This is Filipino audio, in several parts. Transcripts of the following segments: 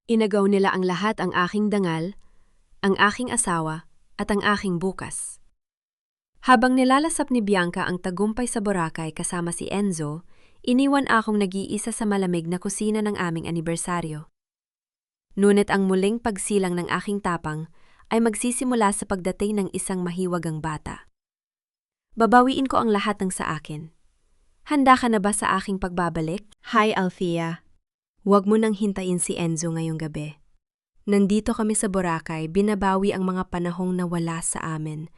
Inagaw nila ang lahat, ang aking dangal, ang aking asawa, at ang aking bukas. Habang nilalasap ni Bianca ang tagumpay sa Boracay kasama si Enzo, iniwan akong nag-iisa sa malamig na kusina ng aming anibersaryo. Ngunit ang muling pagsilang ng aking tapang ay magsisimula sa pagdating ng isang mahiwagang bata. Babawiin ko ang lahat ng sa akin. Handa ka na ba sa aking pagbabalik? Hi, Althea. Huwag mo nang hintayin si Enzo ngayong gabi. Nandito kami sa Boracay, binabawi ang mga panahong nawala sa amin.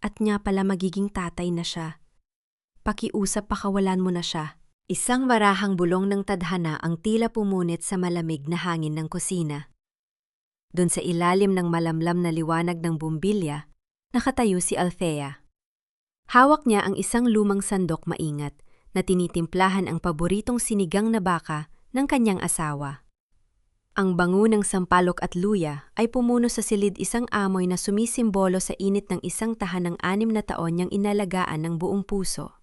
At nga pala magiging tatay na siya. Pakiusap, pakawalan mo na siya. Isang marahang bulong ng tadhana ang tila pumunit sa malamig na hangin ng kusina. Doon sa ilalim ng malamlam na liwanag ng bumbilya, nakatayo si Althea. Hawak niya ang isang lumang sandok maingat na tinitimplahan ang paboritong sinigang na baka ng kanyang asawa. Ang bango ng sampalok at luya ay pumuno sa silid, isang amoy na sumisimbolo sa init ng isang tahanang 6 na taon niyang inalagaan ng buong puso.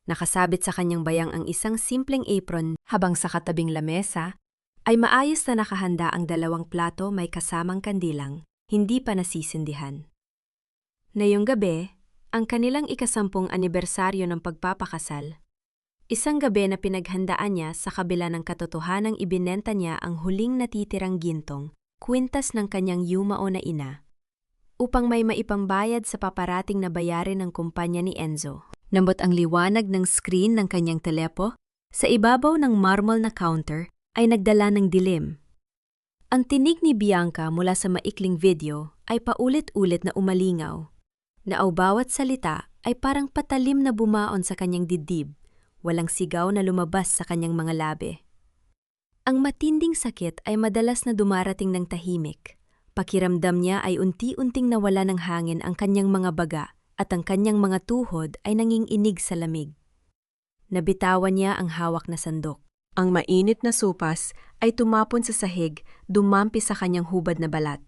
Nakasabit sa kanyang bayang ang isang simpleng apron, habang sa katabing lamesa ay maayos na nakahanda ang 2 plato may kasamang kandilang, hindi pa nasisindihan. Ngayong gabi, ang kanilang 10th anibersaryo ng pagpapakasal. Isang gabi na pinaghandaan niya sa kabila ng katotohanang ibinenta niya ang huling natitirang gintong, kwintas ng kanyang yumao na ina, upang may maipambayad sa paparating na bayarin ng kumpanya ni Enzo. Nambot ang liwanag ng screen ng kanyang telepo, sa ibabaw ng marmol na counter ay nagdala ng dilim. Ang tinig ni Bianca mula sa maikling video ay paulit-ulit na umalingaw, na ang bawat salita ay parang patalim na bumaon sa kanyang dibdib. Walang sigaw na lumabas sa kanyang mga labi. Ang matinding sakit ay madalas na dumarating ng tahimik. Pakiramdam niya ay unti-unting nawala ng hangin ang kanyang mga baga at ang kanyang mga tuhod ay nanginginig sa lamig. Nabitawan niya ang hawak na sandok. Ang mainit na sopas ay tumapon sa sahig, dumampi sa kanyang hubad na balat.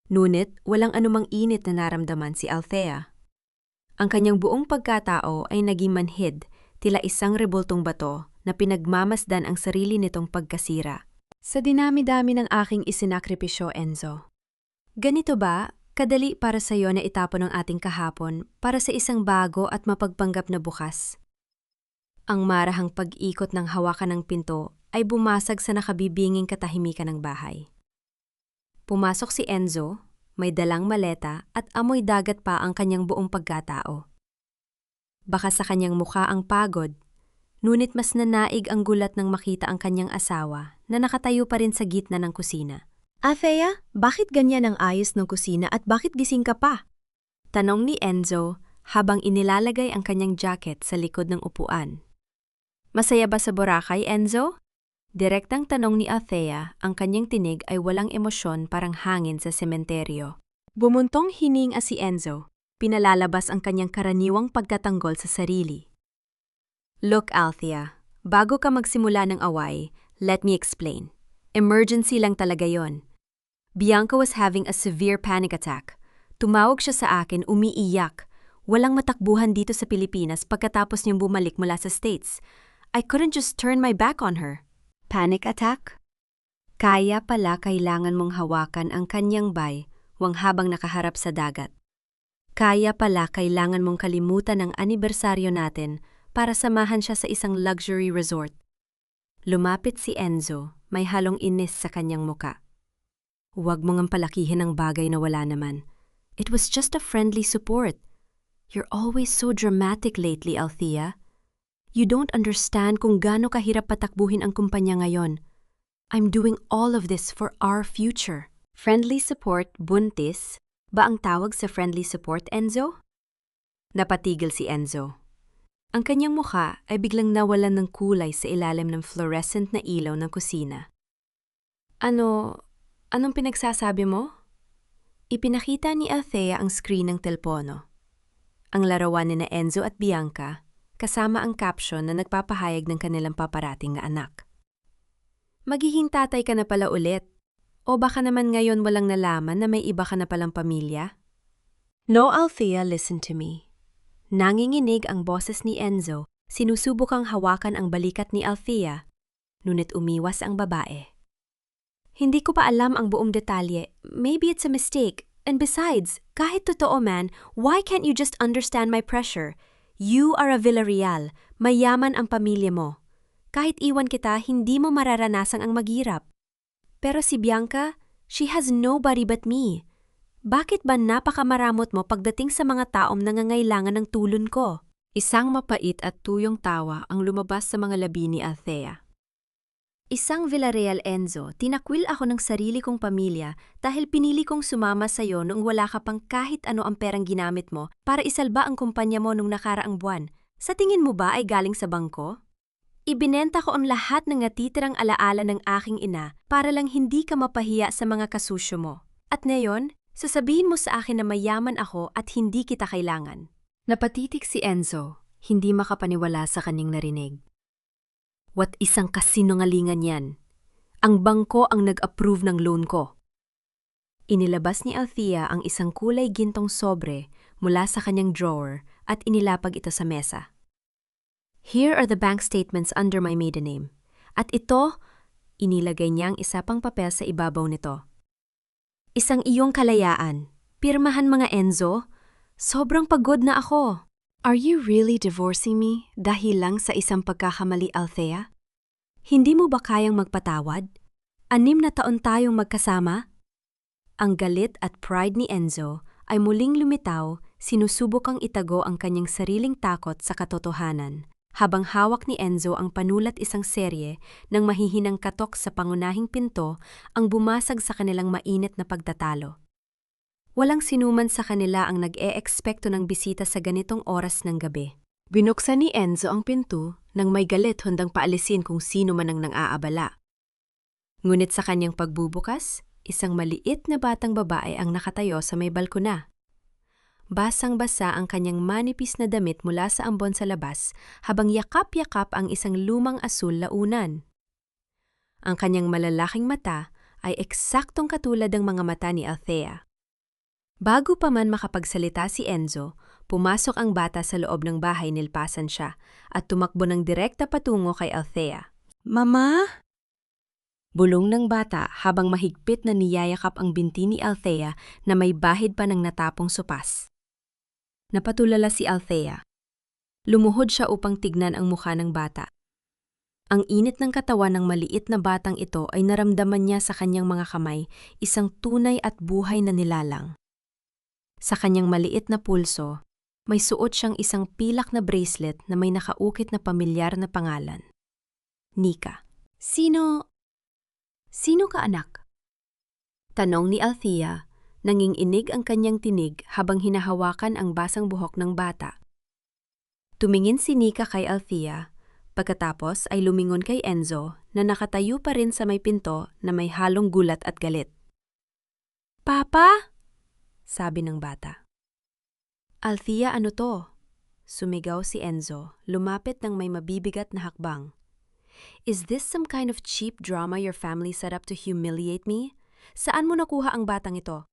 Ngunit walang anumang init na naramdaman si Althea. Ang kanyang buong pagkatao ay naging manhid, tila isang rebultong bato na pinagmamasdan ang sarili nitong pagkasira. Sa dinami-dami ng aking isinakripisyo, Enzo. Ganito ba, kadali para sa iyo na itapon ang ating kahapon para sa isang bago at mapagpanggap na bukas? Ang marahang pag-ikot ng hawakan ng pinto ay bumasag sa nakabibinging katahimikan ng bahay. Pumasok si Enzo, may dalang maleta at amoy dagat pa ang kanyang buong pagkatao. Baka sa kanyang mukha ang pagod, ngunit mas nanaig ang gulat nang makita ang kanyang asawa na nakatayo pa rin sa gitna ng kusina. Althea, bakit ganyan ang ayos ng kusina at bakit gising ka pa? Tanong ni Enzo habang inilalagay ang kanyang jacket sa likod ng upuan. Masaya ba sa Boracay, Enzo? Direktang tanong ni Althea, ang kanyang tinig ay walang emosyon, parang hangin sa sementeryo. Bumuntong hininga si Enzo. Pinalalabas ang kanyang karaniwang pagkatanggol sa sarili. Look, Althea, bago ka magsimula ng away, let me explain. Emergency lang talaga yon. Bianca was having a severe panic attack. Tumawag siya sa akin, umiiyak. Walang matakbuhan dito sa Pilipinas pagkatapos niyang bumalik mula sa States. I couldn't just turn my back on her. Panic attack? Kaya pala kailangan mong hawakan ang kanyang baywang habang nakaharap sa dagat. Kaya pala kailangan mong kalimutan ang anibersaryo natin para samahan siya sa isang luxury resort. Lumapit si Enzo, may halong inis sa kanyang muka. Huwag mo ngang palakihin ang bagay na wala naman. It was just a friendly support. You're always so dramatic lately, Althea. You don't understand kung gaano kahirap patakbuhin ang kumpanya ngayon. I'm doing all of this for our future. Friendly support, buntis? Ba ang tawag sa friendly support, Enzo? Napatigil si Enzo. Ang kanyang mukha ay biglang nawalan ng kulay sa ilalim ng fluorescent na ilaw ng kusina. Anong pinagsasabi mo? Ipinakita ni Althea ang screen ng telpono. Ang larawan ni na Enzo at Bianca, kasama ang caption na nagpapahayag ng kanilang paparating na anak. Magiging tatay ka na pala ulit. O baka naman ngayon walang nalaman na may iba ka na palang pamilya? No, Althea, listen to me. Nanginginig ang boses ni Enzo, sinusubukang hawakan ang balikat ni Althea, ngunit umiwas ang babae. Hindi ko pa alam ang buong detalye. Maybe it's a mistake. And besides, kahit totoo man, why can't you just understand my pressure? You are a Villarreal. Mayaman ang pamilya mo. Kahit iwan kita, hindi mo mararanasan ang maghirap. Pero si Bianca, she has nobody but me. Bakit ba napakamaramot mo pagdating sa mga taong nangangailangan ng tulong ko? Isang mapait at tuyong tawa ang lumabas sa mga labi ni Althea. Isang Villarreal, Enzo, tinakwil ako ng sarili kong pamilya dahil pinili kong sumama sa iyo noong wala ka pang kahit ano ang perang ginamit mo para isalba ang kumpanya mo nung nakaraang buwan. Sa tingin mo ba ay galing sa bangko? Ibinenta ko ang lahat ng natitirang alaala ng aking ina para lang hindi ka mapahiya sa mga kasusyo mo. At ngayon, sasabihin mo sa akin na mayaman ako at hindi kita kailangan. Napatitig si Enzo, hindi makapaniwala sa kanyang narinig. What isang kasinungalingan yan. Ang bangko ang nag-approve ng loan ko. Inilabas ni Althea ang isang kulay gintong sobre mula sa kanyang drawer at inilapag ito sa mesa. Here are the bank statements under my maiden name. At ito, inilagay niya ang isa pang papel sa ibabaw nito. Isang iyong kalayaan. Pirmahan mga Enzo. Sobrang pagod na ako. Are you really divorcing me dahil lang sa isang pagkakamali, Althea? Hindi mo ba kayang magpatawad? 6 na taon tayong magkasama? Ang galit at pride ni Enzo ay muling lumitaw, sinusubukang itago ang kanyang sariling takot sa katotohanan, habang hawak ni Enzo ang panulat isang serye ng mahihinang katok sa pangunahing pinto ang bumasag sa kanilang mainit na pagtatalo. Walang sinuman sa kanila ang nag-e-ekspekto ng bisita sa ganitong oras ng gabi. Binuksan ni Enzo ang pinto nang may galit handang paalisin kung sino man ang nang-aabala. Ngunit sa kanyang pagbubukas, isang maliit na batang babae ang nakatayo sa may balkona. Basang-basa ang kanyang manipis na damit mula sa ambon sa labas habang yakap-yakap ang isang lumang asul launan. Ang kanyang malalaking mata ay eksaktong katulad ng mga mata ni Althea. Bago pa man makapagsalita si Enzo, pumasok ang bata sa loob ng bahay, nilpasan siya at tumakbo ng direkta patungo kay Althea. Mama? Bulong ng bata habang mahigpit na niyayakap ang binti ni Althea na may bahid pa ng natapong sopas. Napatulala si Althea. Lumuhod siya upang tignan ang mukha ng bata. Ang init ng katawan ng maliit na batang ito ay naramdaman niya sa kanyang mga kamay, isang tunay at buhay na nilalang. Sa kanyang maliit na pulso, may suot siyang isang pilak na bracelet na may nakaukit na pamilyar na pangalan. Nika. Sino ka, anak? Tanong ni Althea, nanginginig ang kanyang tinig habang hinahawakan ang basang buhok ng bata. Tumingin si Nika kay Althea, pagkatapos ay lumingon kay Enzo na nakatayo pa rin sa may pinto na may halong gulat at galit. Papa? Sabi ng bata. Althea, ano to? Sumigaw si Enzo, lumapit ng may mabibigat na hakbang. Is this some kind of cheap drama your family set up to humiliate me? Saan mo nakuha ang batang ito?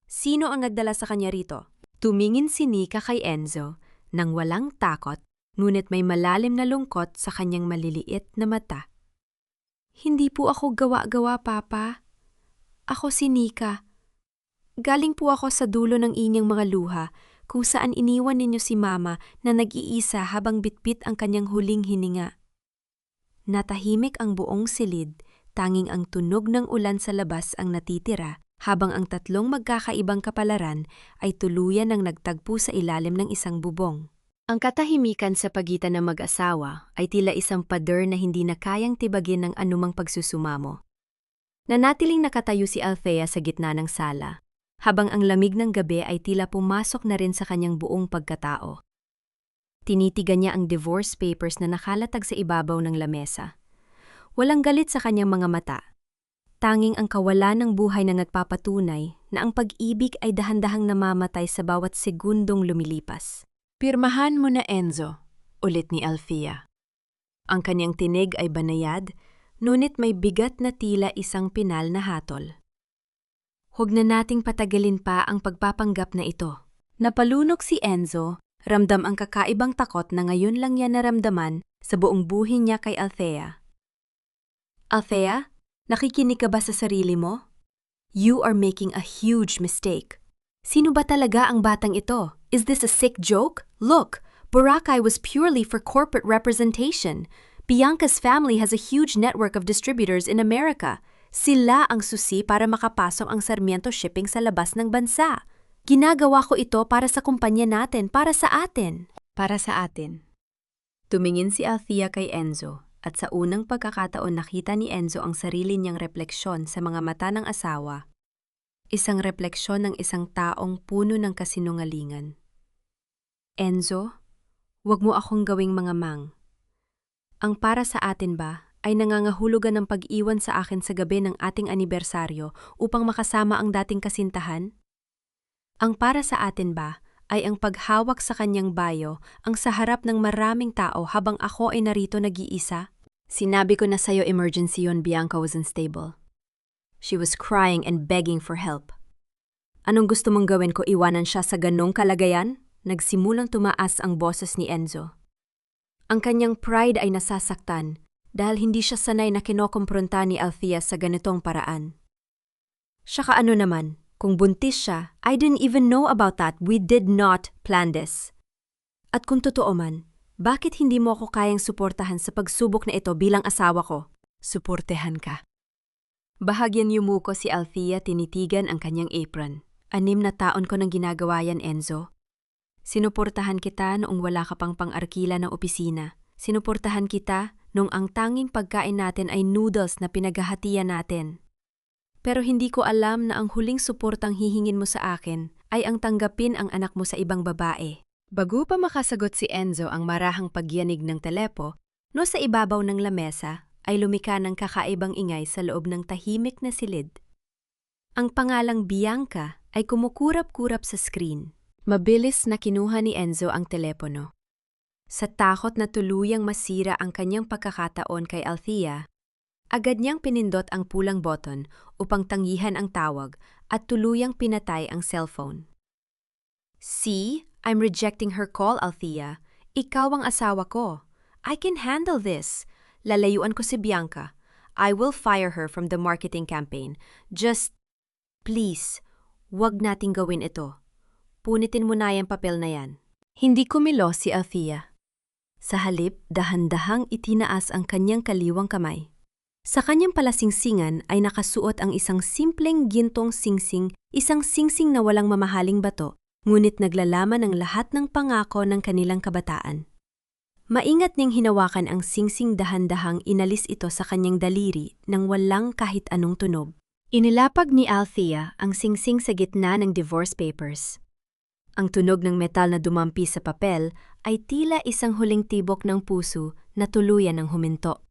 Sino ang nagdala sa kanya rito? Tumingin si Nika kay Enzo nang walang takot, ngunit may malalim na lungkot sa kanyang maliliit na mata. Hindi po ako gawa-gawa, Papa. Ako si Nika. Galing po ako sa dulo ng inyong mga luha kung saan iniwan ninyo si Mama na nag-iisa habang bitbit ang kanyang huling hininga. Natahimik ang buong silid, tanging ang tunog ng ulan sa labas ang natitira habang ang tatlong magkakaibang kapalaran ay tuluyan ng nagtagpo sa ilalim ng isang bubong. Ang katahimikan sa pagitan ng mag-asawa ay tila isang pader na hindi na kayang tibagin ng anumang pagsusumamo. Nanatiling nakatayo si Althea sa gitna ng sala, habang ang lamig ng gabi ay tila pumasok na rin sa kanyang buong pagkatao. Tinitigan niya ang divorce papers na nakalatag sa ibabaw ng lamesa. Walang galit sa kanyang mga mata. Tanging ang kawalan ng buhay na nagpapatunay na ang pag-ibig ay dahan-dahang namamatay sa bawat segundong lumilipas. Pirmahan mo na, Enzo, ulit ni Althea. Ang kanyang tinig ay banayad, ngunit may bigat na tila isang pinal na hatol. Huwag na nating patagalin pa ang pagpapanggap na ito. Napalunok si Enzo, ramdam ang kakaibang takot na ngayon lang niya naramdaman sa buong buhay niya kay Althea. Althea, Nakikinig ka ba sa sarili mo? You are making a huge mistake. Sino ba talaga ang batang ito? Is this a sick joke? Look, Boracay was purely for corporate representation. Bianca's family has a huge network of distributors in America. Sila ang susi para makapasok ang Sarmiento Shipping sa labas ng bansa. Ginagawa ko ito para sa kumpanya natin, para sa atin. Para sa atin. Tumingin si Althea kay Enzo at sa unang pagkakataon nakita ni Enzo ang sarili niyang refleksyon sa mga mata ng asawa. Isang refleksyon ng isang taong puno ng kasinungalingan. Enzo, huwag mo akong gawing mangamang. Ang para sa atin ba ay nangangahulugan ng pag-iwan sa akin sa gabi ng ating anibersaryo upang makasama ang dating kasintahan? Ang para sa atin ba ay ang paghawak sa kanyang bayo ang sa harap ng maraming tao habang ako ay narito nag-iisa? Sinabi ko na sa'yo emergency yun, Bianca was unstable. She was crying and begging for help. Anong gusto mong gawin ko, iwanan siya sa ganong kalagayan? Nagsimulang tumaas ang boses ni Enzo. Ang kanyang pride ay nasasaktan dahil hindi siya sanay na kinokompronta ni Althea sa ganitong paraan. Saka ano naman, kung buntis siya, I didn't even know about that. We did not plan this. At kung totoo man, bakit hindi mo ako kayang suportahan sa pagsubok na ito bilang asawa ko? Suportehan ka. Bahagyan yumuko si Althea, tinitigan ang kanyang apron. 6 na taon ko nang ginagawa yan, Enzo. Sinuportahan kita noong wala ka pang pang-arkila ng opisina. Sinuportahan kita noong ang tanging pagkain natin ay noodles na pinaghahatian natin. Pero hindi ko alam na ang huling suportang hihingin mo sa akin ay ang tanggapin ang anak mo sa ibang babae. Bago pa makasagot si Enzo ang marahang pagyanig ng telepo, no sa ibabaw ng lamesa ay lumika ng kakaibang ingay sa loob ng tahimik na silid. Ang pangalang Bianca ay kumukurap-kurap sa screen. Mabilis na kinuha ni Enzo ang telepono. Sa takot na tuluyang masira ang kanyang pagkakataon kay Althea, agad niyang pinindot ang pulang button upang tanggihan ang tawag at tuluyang pinatay ang cellphone. See, I'm rejecting her call, Althea. Ikaw ang asawa ko. I can handle this. Lalayuan ko si Bianca. I will fire her from the marketing campaign. Just, please, wag nating gawin ito. Punitin mo na yung papel na yan. Hindi kumilo si Althea. Sa halip, dahan-dahang itinaas ang kanyang kaliwang kamay. Sa kanyang palasingsingan ay nakasuot ang isang simpleng gintong singsing, isang singsing na walang mamahaling bato, ngunit naglalaman ng lahat ng pangako ng kanilang kabataan. Maingat niyang hinawakan ang singsing, dahan-dahang inalis ito sa kanyang daliri nang walang kahit anong tunog. Inilapag ni Althea ang singsing sa gitna ng divorce papers. Ang tunog ng metal na dumampi sa papel ay tila isang huling tibok ng puso na tuluyan ng huminto.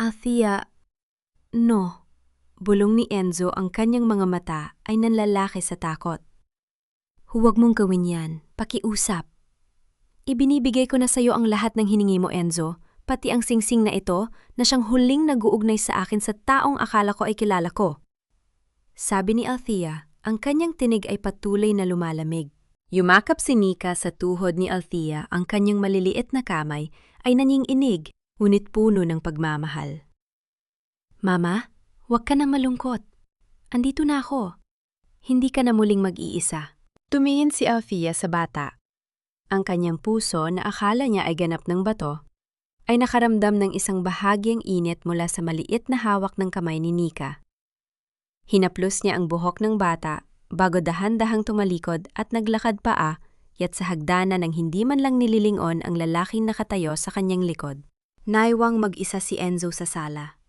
Althea, no. Bulong ni Enzo, ang kanyang mga mata ay nanlalaki sa takot. Huwag mong gawin yan, pakiusap. Ibinibigay ko na sa iyo ang lahat ng hiningi mo, Enzo, pati ang singsing na ito na siyang huling nag-uugnay sa akin sa taong akala ko ay kilala ko. Sabi ni Althea, ang kanyang tinig ay patuloy na lumalamig. Yumakap si Nika sa tuhod ni Althea, ang kanyang maliliit na kamay ay nanginginig, ngunit puno ng pagmamahal. Mama, huwag ka nang malungkot. Andito na ako. Hindi ka na muling mag-iisa. Tumingin si Althea sa bata. Ang kanyang puso na akala niya ay ganap ng bato, ay nakaramdam ng isang bahagyang init mula sa maliit na hawak ng kamay ni Nika. Hinaplos niya ang buhok ng bata bago dahan-dahang tumalikod at naglakad paa, yat sa hagdanan ng hindi man lang nililingon ang lalaking nakatayo sa kanyang likod. Naiwang mag-isa si Enzo sa sala.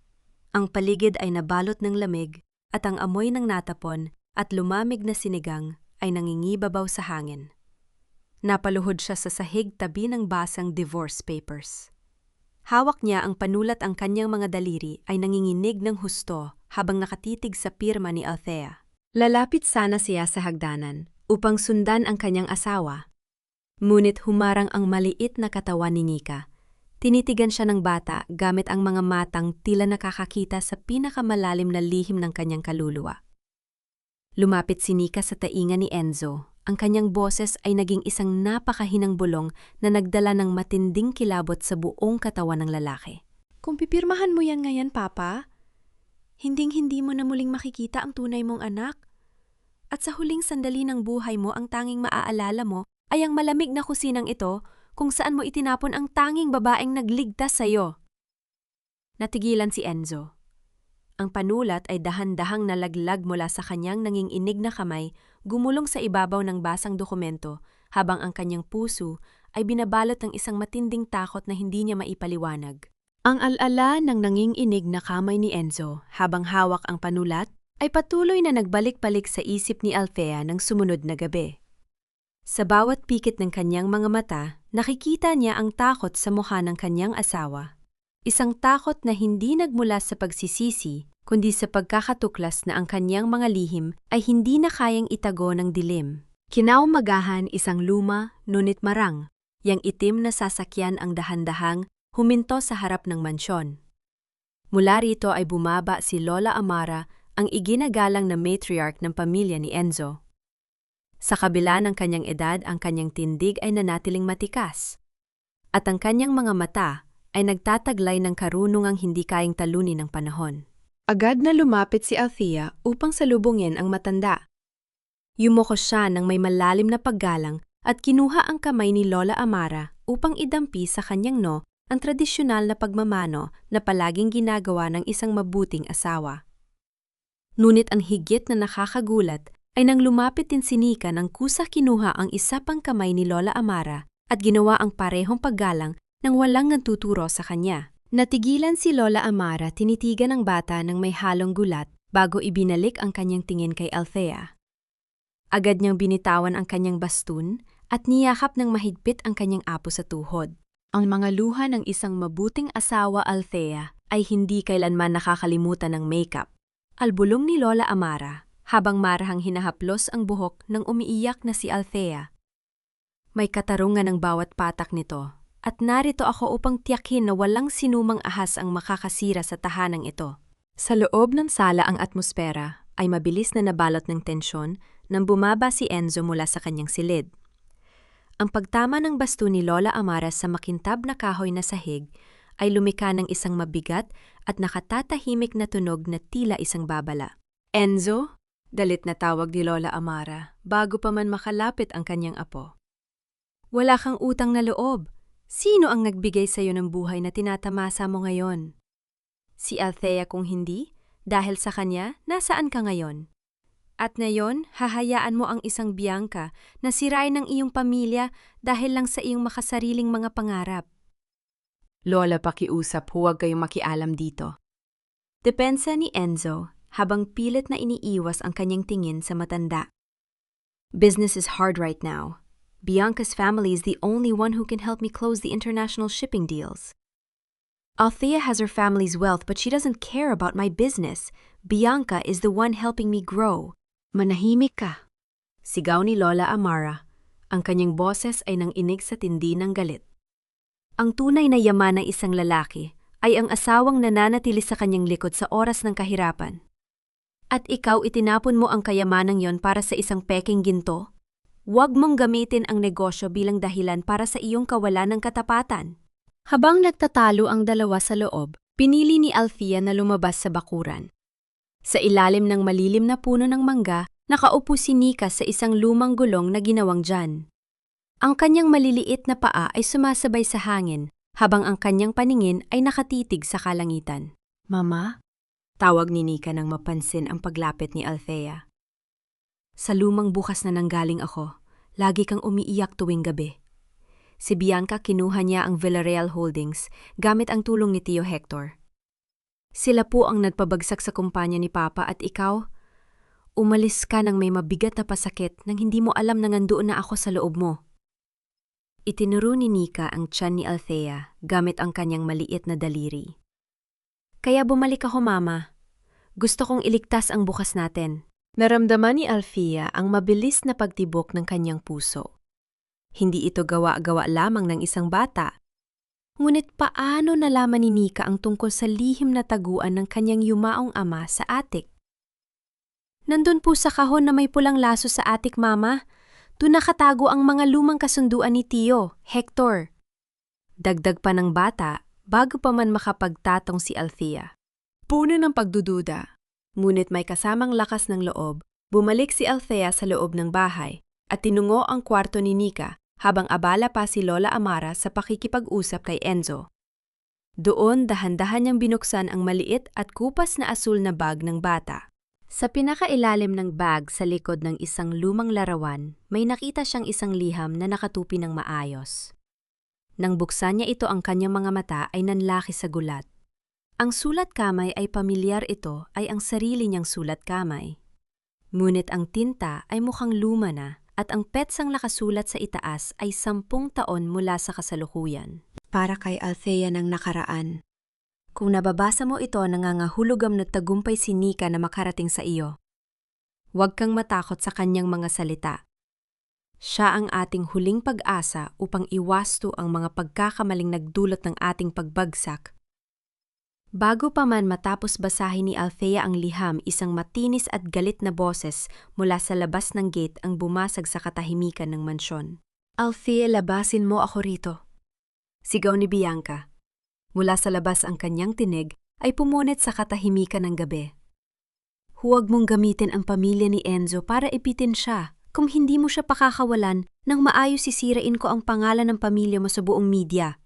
Ang paligid ay nabalot ng lamig at ang amoy ng natapon at lumamig na sinigang ay nangingibabaw sa hangin. Napaluhod siya sa sahig tabi ng basang divorce papers. Hawak niya ang panulat, ang kanyang mga daliri ay nanginginig ng husto habang nakatitig sa pirma ni Althea. Lalapit sana siya sa hagdanan upang sundan ang kanyang asawa. Ngunit humarang ang maliit na katawan ni Nika. Tinitigan siya ng bata gamit ang mga matang tila nakakakita sa pinakamalalim na lihim ng kanyang kaluluwa. Lumapit si Nika sa tainga ni Enzo. Ang kanyang boses ay naging isang napakahinang bulong na nagdala ng matinding kilabot sa buong katawan ng lalaki. Kung pipirmahan mo yan ngayon, Papa, hinding-hindi mo na muling makikita ang tunay mong anak. At sa huling sandali ng buhay mo, ang tanging maaalala mo ay ang malamig na kusinang ito kung saan mo itinapon ang tanging babaeng nagligtas sa'yo. Natigilan si Enzo. Ang panulat ay dahan-dahang nalaglag mula sa kanyang nanginginig na kamay, gumulong sa ibabaw ng basang dokumento, habang ang kanyang puso ay binabalot ng isang matinding takot na hindi niya maipaliwanag. Ang alala ng nanginginig na kamay ni Enzo habang hawak ang panulat ay patuloy na nagbalik-balik sa isip ni Althea ng sumunod na gabi. Sa bawat pikit ng kanyang mga mata, nakikita niya ang takot sa mukha ng kanyang asawa. Isang takot na hindi nagmula sa pagsisisi, kundi sa pagkakatuklas na ang kanyang mga lihim ay hindi na kayang itago ng dilim. Kinaumagahan isang luma, ngunit marang, yang itim na sasakyan ang dahan-dahang huminto sa harap ng mansyon. Mula rito ay bumaba si Lola Amara, ang iginagalang na matriarch ng pamilya ni Enzo. Sa kabila ng kanyang edad, ang kanyang tindig ay nanatiling matikas. At ang kanyang mga mata ay nagtataglay ng karunungang hindi kayang talunin ng panahon. Agad na lumapit si Althea upang salubungin ang matanda. Yumuko siya ng may malalim na paggalang at kinuha ang kamay ni Lola Amara upang idampi sa kanyang ang tradisyonal na pagmamano na palaging ginagawa ng isang mabuting asawa. Ngunit ang higit na nakakagulat ay nang lumapit din si Nika nang kusa kinuha ang isa pang kamay ni Lola Amara at ginawa ang parehong paggalang nang walang nagtuturo sa kanya. Natigilan si Lola Amara, tinitigan ng bata ng may halong gulat bago ibinalik ang kanyang tingin kay Althea. Agad niyang binitawan ang kanyang bastun at niyakap ng mahigpit ang kanyang apo sa tuhod. Ang mga luha ng isang mabuting asawa, Althea, ay hindi kailanman nakakalimutan ng makeup. Albulong ni Lola Amara habang marahang hinahaplos ang buhok ng umiiyak na si Althea. May katarungan ng bawat patak nito at narito ako upang tiyakin na walang sinumang ahas ang makakasira sa tahanang ito. Sa loob ng sala ang atmosfera ay mabilis na nabalot ng tensyon nang bumaba si Enzo mula sa kanyang silid. Ang pagtama ng basto ni Lola Amara sa makintab na kahoy na sahig ay lumika ng isang mabigat at nakatatahimik na tunog na tila isang babala. Enzo? Dalit na tawag ni Lola Amara bago pa man makalapit ang kanyang apo. Wala kang utang na loob. Sino ang nagbigay sa iyo ng buhay na tinatamasa mo ngayon? Si Althea kung hindi, dahil sa kanya, nasaan ka ngayon? At ngayon, hahayaan mo ang isang Bianca na sirain ng iyong pamilya dahil lang sa iyong makasariling mga pangarap. Lola, pakiusap, huwag kayong makialam dito. Depensa ni Enzo habang pilit na iniiwas ang kanyang tingin sa matanda. Business is hard right now. Bianca's family is the only one who can help me close the international shipping deals. Althea has her family's wealth but she doesn't care about my business. Bianca is the one helping me grow. Manahimik ka. Sigaw ni Lola Amara. Ang kanyang boses ay nanginig sa tindi ng galit. Ang tunay na yaman ng isang lalaki ay ang asawang nananatili sa kanyang likod sa oras ng kahirapan. At ikaw itinapon mo ang kayamanang yon para sa isang peking ginto? Huwag mong gamitin ang negosyo bilang dahilan para sa iyong kawalan ng katapatan. Habang nagtatalo ang dalawa sa loob, pinili ni Althea na lumabas sa bakuran. Sa ilalim ng malilim na puno ng mangga, nakaupo si Nika sa isang lumang gulong na ginawang dyan. Ang kanyang maliliit na paa ay sumasabay sa hangin, habang ang kanyang paningin ay nakatitig sa kalangitan. Mama? Tawag ni Nika nang mapansin ang paglapit ni Althea. Sa lumang bukas na nanggaling ako, lagi kang umiiyak tuwing gabi. Si Bianca kinuha niya ang Villarreal Holdings gamit ang tulong ni Tio Hector. Sila po ang nagpabagsak sa kumpanya ni Papa at ikaw, umalis ka nang may mabigat na pasakit nang hindi mo alam na nandoon na ako sa loob mo. Itinuro ni Nika ang tiyan ni Althea gamit ang kanyang maliit na daliri. Kaya bumalik ako, Mama. Gusto kong iligtas ang bukas natin. Naramdaman ni Althea ang mabilis na pagtibok ng kanyang puso. Hindi ito gawa-gawa lamang ng isang bata. Ngunit paano nalaman ni Nika ang tungkol sa lihim na taguan ng kanyang yumaong ama sa atik? Nandun po sa kahon na may pulang laso sa atik, Mama. Doon nakatago ang mga lumang kasunduan ni Tio, Hector. Dagdag pa ng bata bago pa man makapagtatong si Althea. Puno ng pagdududa. Ngunit may kasamang lakas ng loob, bumalik si Althea sa loob ng bahay at tinungo ang kwarto ni Nika habang abala pa si Lola Amara sa pakikipag-usap kay Enzo. Doon dahan-dahan niyang binuksan ang maliit at kupas na asul na bag ng bata. Sa pinakailalim ng bag sa likod ng isang lumang larawan, may nakita siyang isang liham na nakatupi ng maayos. Nang buksan niya ito, ang kanyang mga mata ay nanlaki sa gulat. Ang sulat kamay ay pamilyar, ito ay ang sarili niyang sulat kamay. Ngunit ang tinta ay mukhang luma na at ang petsang nakasulat sa itaas ay 10 taon mula sa kasalukuyan. Para kay Althea ng nakaraan. Kung nababasa mo ito, nangangahulugam na tagumpay si Nika na makarating sa iyo. Huwag kang matakot sa kanyang mga salita. Siya ang ating huling pag-asa upang iwasto ang mga pagkakamaling nagdulot ng ating pagbagsak. Bago pa man matapos basahin ni Althea ang liham, isang matinis at galit na boses mula sa labas ng gate ang bumasag sa katahimikan ng mansyon. Althea, labasin mo ako rito. Sigaw ni Bianca. Mula sa labas ang kanyang tinig ay pumunit sa katahimikan ng gabi. Huwag mong gamitin ang pamilya ni Enzo para ipitin siya. Kung hindi mo siya pakakawalan, nang maayos sisirain ko ang pangalan ng pamilya mo sa buong media.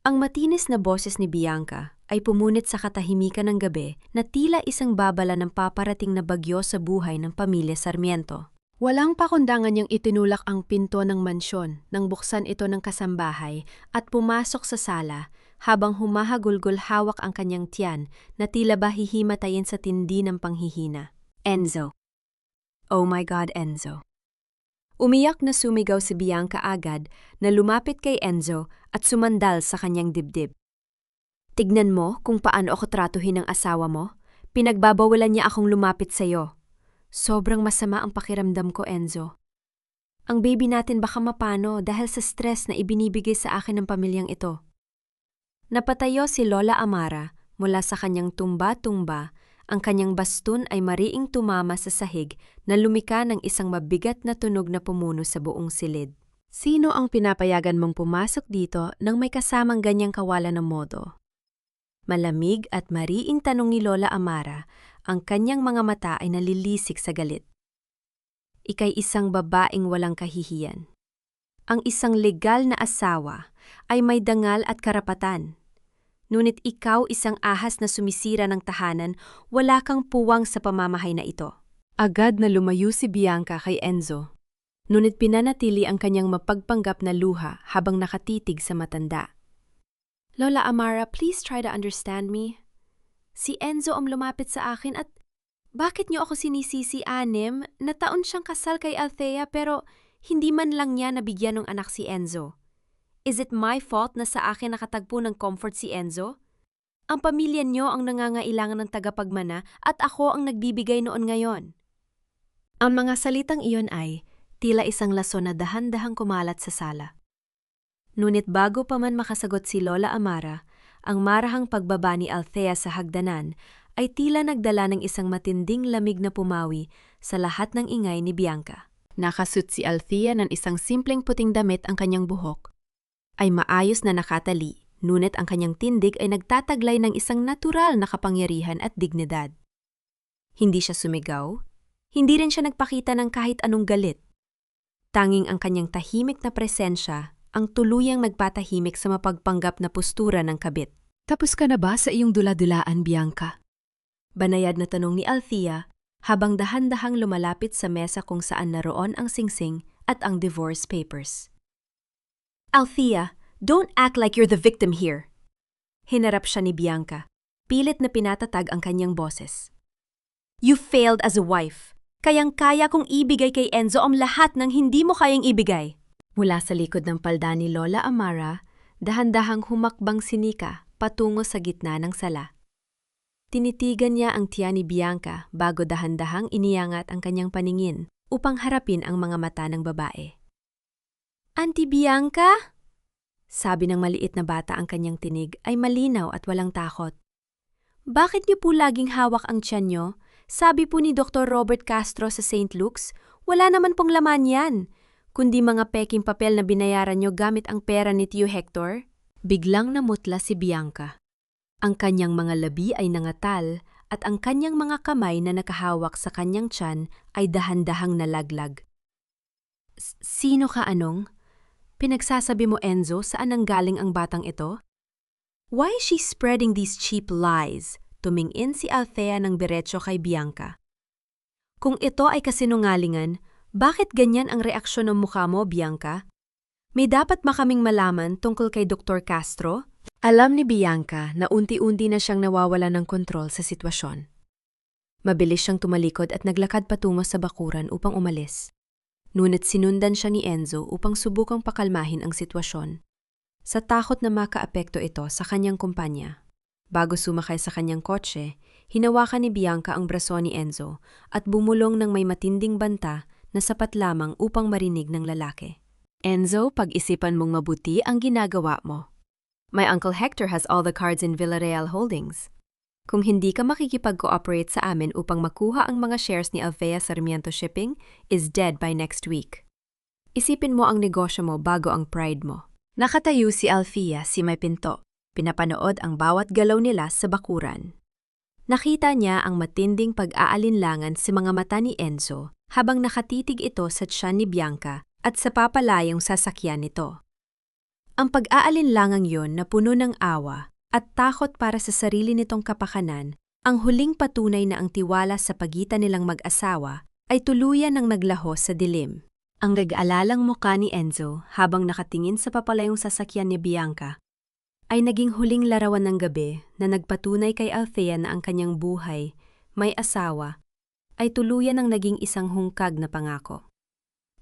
Ang matinis na boses ni Bianca ay pumunit sa katahimikan ng gabi na tila isang babala ng paparating na bagyo sa buhay ng pamilya Sarmiento. Walang pakundangan niyang itinulak ang pinto ng mansyon nang buksan ito ng kasambahay at pumasok sa sala habang humahagulgol hawak ang kanyang tiyan na tila ba hihimatayin sa tindi ng panghihina. Enzo. Oh my God, Enzo. Umiyak na sumigaw si Bianca agad na lumapit kay Enzo at sumandal sa kanyang dibdib. Tignan mo kung paano ako tratuhin ng asawa mo. Pinagbabawalan niya akong lumapit sa'yo. Sobrang masama ang pakiramdam ko, Enzo. Ang baby natin baka mapano dahil sa stress na ibinibigay sa akin ng pamilyang ito. Napatayo si Lola Amara mula sa kanyang tumba-tumba. Ang kanyang baston ay mariing tumama sa sahig na lumika ng isang mabigat na tunog na pumuno sa buong silid. Sino ang pinapayagan mong pumasok dito nang may kasamang ganyang kawalan ng modo? Malamig at mariing tanong ni Lola Amara, ang kanyang mga mata ay nalilisik sa galit. Ika'y isang babaeng walang kahihiyan. Ang isang legal na asawa ay may dangal at karapatan. Ngunit ikaw, isang ahas na sumisira ng tahanan, wala kang puwang sa pamamahay na ito. Agad na lumayo si Bianca kay Enzo. Ngunit pinanatili ang kanyang mapagpanggap na luha habang nakatitig sa matanda. Lola Amara, please try to understand me. Si Enzo ang lumapit sa akin at bakit niyo ako sinisisi, Anim? Na taon siyang kasal kay Althea pero hindi man lang niya nabigyan ng anak si Enzo. Is it my fault na sa akin nakatagpo ng comfort si Enzo? Ang pamilya niyo ang nangangailangan ng tagapagmana at ako ang nagbibigay noon ngayon. Ang mga salitang iyon ay tila isang lason na dahan-dahang kumalat sa sala. Ngunit bago pa man makasagot si Lola Amara, ang marahang pagbaba ni Althea sa hagdanan ay tila nagdala ng isang matinding lamig na pumawi sa lahat ng ingay ni Bianca. Nakasuot si Althea ng isang simpleng puting damit, ang kanyang buhok ay maayos na nakatali, ngunit ang kanyang tindig ay nagtataglay ng isang natural na kapangyarihan at dignidad. Hindi siya sumigaw, hindi rin siya nagpakita ng kahit anong galit. Tanging ang kanyang tahimik na presensya ang tuluyang nagpatahimik sa mapagpanggap na postura ng kabit. Tapos ka na ba sa iyong dula-dulaan, Bianca? Banayad na tanong ni Althea habang dahan-dahang lumalapit sa mesa kung saan naroon ang singsing at ang divorce papers. Althea, don't act like you're the victim here. Hinarap siya ni Bianca. Pilit na pinatatag ang kanyang boses. You failed as a wife. Kayang-kaya kong ibigay kay Enzo ang lahat ng hindi mo kayang ibigay. Mula sa likod ng palda ni Lola Amara, dahan-dahang humakbang si Nika patungo sa gitna ng sala. Tinitigan niya ang tiyan ni Bianca bago dahan-dahang iniangat ang kanyang paningin upang harapin ang mga mata ng babae. Auntie Bianca? Sabi ng maliit na bata, ang kanyang tinig ay malinaw at walang takot. Bakit niyo po laging hawak ang tiyan niyo? Sabi po ni Dr. Robert Castro sa St. Luke's, wala naman pong laman yan, kundi mga peking papel na binayaran niyo gamit ang pera ni Tio Hector. Biglang namutla si Bianca. Ang kanyang mga labi ay nangatal at ang kanyang mga kamay na nakahawak sa kanyang tiyan ay dahan-dahang nalaglag. Sino ka anong? Pinagsasabi mo, Enzo, saan nanggaling ang batang ito? Why is she spreading these cheap lies? Tumingin si Althea ng diretso kay Bianca. Kung ito ay kasinungalingan, bakit ganyan ang reaksyon ng mukha mo, Bianca? May dapat makaming malaman tungkol kay Dr. Castro? Alam ni Bianca na unti-unti na siyang nawawala ng kontrol sa sitwasyon. Mabilis siyang tumalikod at naglakad patungo sa bakuran upang umalis. Ngunit sinundan siya ni Enzo upang subukang pakalmahin ang sitwasyon. Sa takot na makaapekto ito sa kanyang kumpanya. Bago sumakay sa kanyang kotse, hinawakan ni Bianca ang braso ni Enzo at bumulong ng may matinding banta na sapat lamang upang marinig ng lalaki. Enzo, pag-isipan mong mabuti ang ginagawa mo. My Uncle Hector has all the cards in Villarreal Holdings. Kung hindi ka makikipag-cooperate sa amin upang makuha ang mga shares ni Althea Sarmiento Shipping, is dead by next week. Isipin mo ang negosyo mo bago ang pride mo. Nakatayo si Althea si may pinto. Pinapanood ang bawat galaw nila sa bakuran. Nakita niya ang matinding pag-aalinlangan sa mga mata ni Enzo habang nakatitig ito sa tiyan ni Bianca at sa papalayong sasakyan nito. Ang pag-aalinlangang yon na puno ng awa at takot para sa sarili nitong kapakanan, ang huling patunay na ang tiwala sa pagitan nilang mag-asawa ay tuluyan ng naglaho sa dilim. Ang nag-aalalang mukha ni Enzo habang nakatingin sa papalayong sasakyan ni Bianca ay naging huling larawan ng gabi na nagpatunay kay Althea na ang kanyang buhay, may asawa, ay tuluyan ng naging isang hungkag na pangako.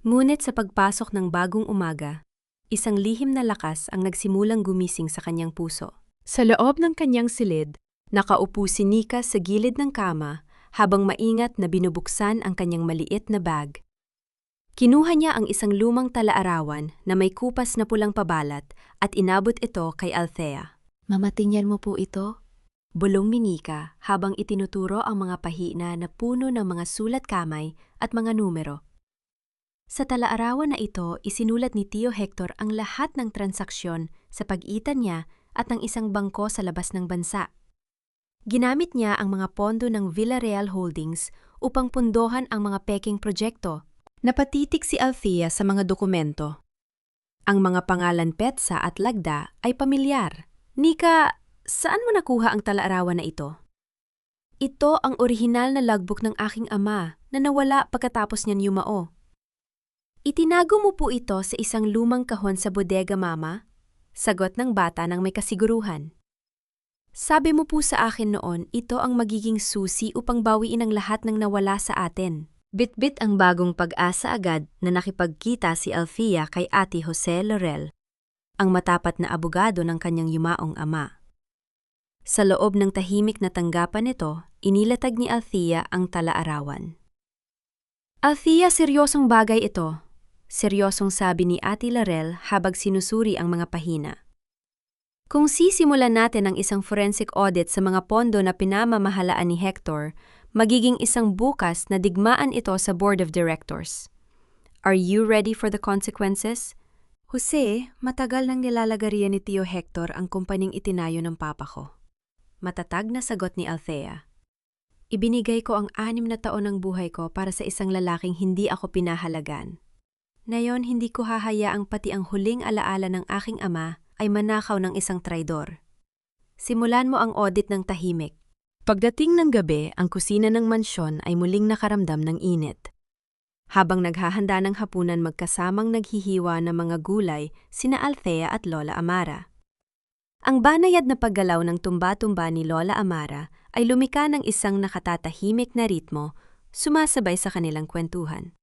Ngunit sa pagpasok ng bagong umaga, isang lihim na lakas ang nagsimulang gumising sa kanyang puso. Sa loob ng kanyang silid, nakaupo si Nika sa gilid ng kama habang maingat na binubuksan ang kanyang maliit na bag. Kinuha niya ang isang lumang talaarawan na may kupas na pulang pabalat at inabot ito kay Althea. Mamatingnan mo po ito? Bulong ni Nika habang itinuturo ang mga pahina na puno ng mga sulat kamay at mga numero. Sa talaarawan na ito, isinulat ni Tio Hector ang lahat ng transaksyon sa pagitan niya at ng isang bangko sa labas ng bansa. Ginamit niya ang mga pondo ng Villarreal Holdings upang pundohan ang mga peking proyekto. Napatitik si Althea sa mga dokumento. Ang mga pangalan petsa at lagda ay pamilyar. Nika, saan mo nakuha ang talaarawan na ito? Ito ang orihinal na logbook ng aking ama na nawala pagkatapos niyan yumao. Itinago mo po ito sa isang lumang kahon sa bodega, Mama? Sagot ng bata nang may kasiguruhan. Sabi mo po sa akin noon, ito ang magiging susi upang bawiin ang lahat ng nawala sa atin. Bit-bit ang bagong pag-asa agad na nakipagkita si Althea kay Ate Jose Laurel, ang matapat na abogado ng kanyang yumaong ama. Sa loob ng tahimik na tanggapan nito, inilatag ni Althea ang talaarawan. Althea, seryosong bagay ito. Seryosong sabi ni Ate Laurel habang sinusuri ang mga pahina. Kung sisimulan natin ang isang forensic audit sa mga pondo na pinamamahalaan ni Hector, magiging isang bukas na digmaan ito sa Board of Directors. Are you ready for the consequences? Jose, matagal nang nilalagarian ni Tio Hector ang kumpaning itinayo ng papa ko. Matatag na sagot ni Althea. Ibinigay ko ang 6 na taon ng buhay ko para sa isang lalaking hindi ako pinahalagan. Ngayon, hindi ko hahayaang pati ang huling alaala ng aking ama ay manakaw ng isang traidor. Simulan mo ang audit ng tahimik. Pagdating ng gabi, ang kusina ng mansyon ay muling nakaramdam ng init. Habang naghahanda ng hapunan magkasamang naghihiwa ng mga gulay, sina Althea at Lola Amara. Ang banayad na paggalaw ng tumba-tumba ni Lola Amara ay lumika ng isang nakatatahimik na ritmo, sumasabay sa kanilang kwentuhan.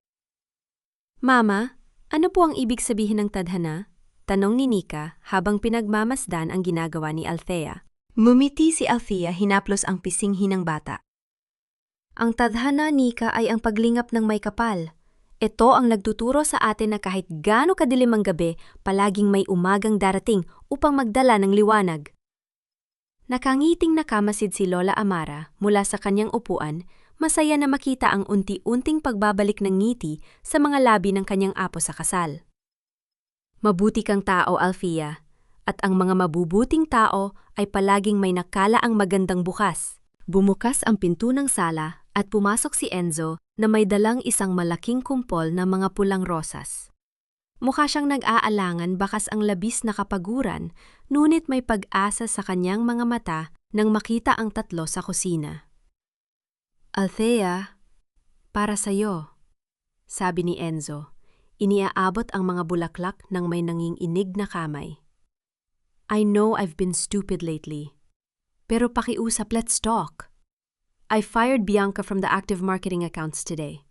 Mama, ano po ang ibig sabihin ng tadhana? Tanong ni Nika habang pinagmamasdan ang ginagawa ni Althea. Mumiti si Althea hinaplos ang pisinghi ng bata. Ang tadhana, Nika, ay ang paglingap ng may kapal. Ito ang nagtuturo sa atin na kahit gaano kadilim ang gabi, palaging may umagang darating upang magdala ng liwanag. Nakangiting nakamasid si Lola Amara mula sa kanyang upuan, masaya na makita ang unti-unting pagbabalik ng ngiti sa mga labi ng kanyang apo sa kasal. Mabuti kang tao, Althea. at ang mga mabubuting tao ay palaging may nakalaang magandang bukas. Bumukas ang pinto ng sala at pumasok si Enzo na may dalang isang malaking kumpol na mga pulang rosas. Mukha siyang nag-aalangan bakas ang labis na kapaguran, ngunit may pag-asa sa kanyang mga mata nang makita ang tatlo sa kusina. "Althea, para sa'yo," sabi ni Enzo. Iniaabot ang mga bulaklak ng may nanginginig na kamay. "I know I've been stupid lately. Pero pakiusap, let's talk. I fired Bianca from the active marketing accounts today.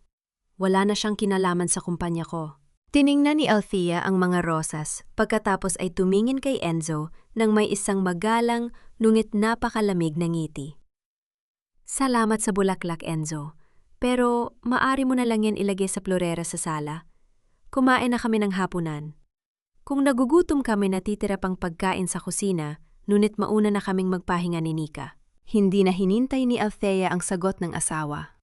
Wala na siyang kinalaman sa kumpanya ko." Tiningnan ni Althea ang mga rosas pagkatapos ay tumingin kay Enzo nang may isang magalang ngunit napakalamig na ngiti. "Salamat sa bulaklak, Enzo. Pero maari mo na lang yan ilagay sa florera sa sala. Kumain na kami ng hapunan. Kung nagugutom kami, natitira pang pagkain sa kusina, ngunit mauna na kaming magpahinga ni Nika." Hindi na hinintay ni Althea ang sagot ng asawa.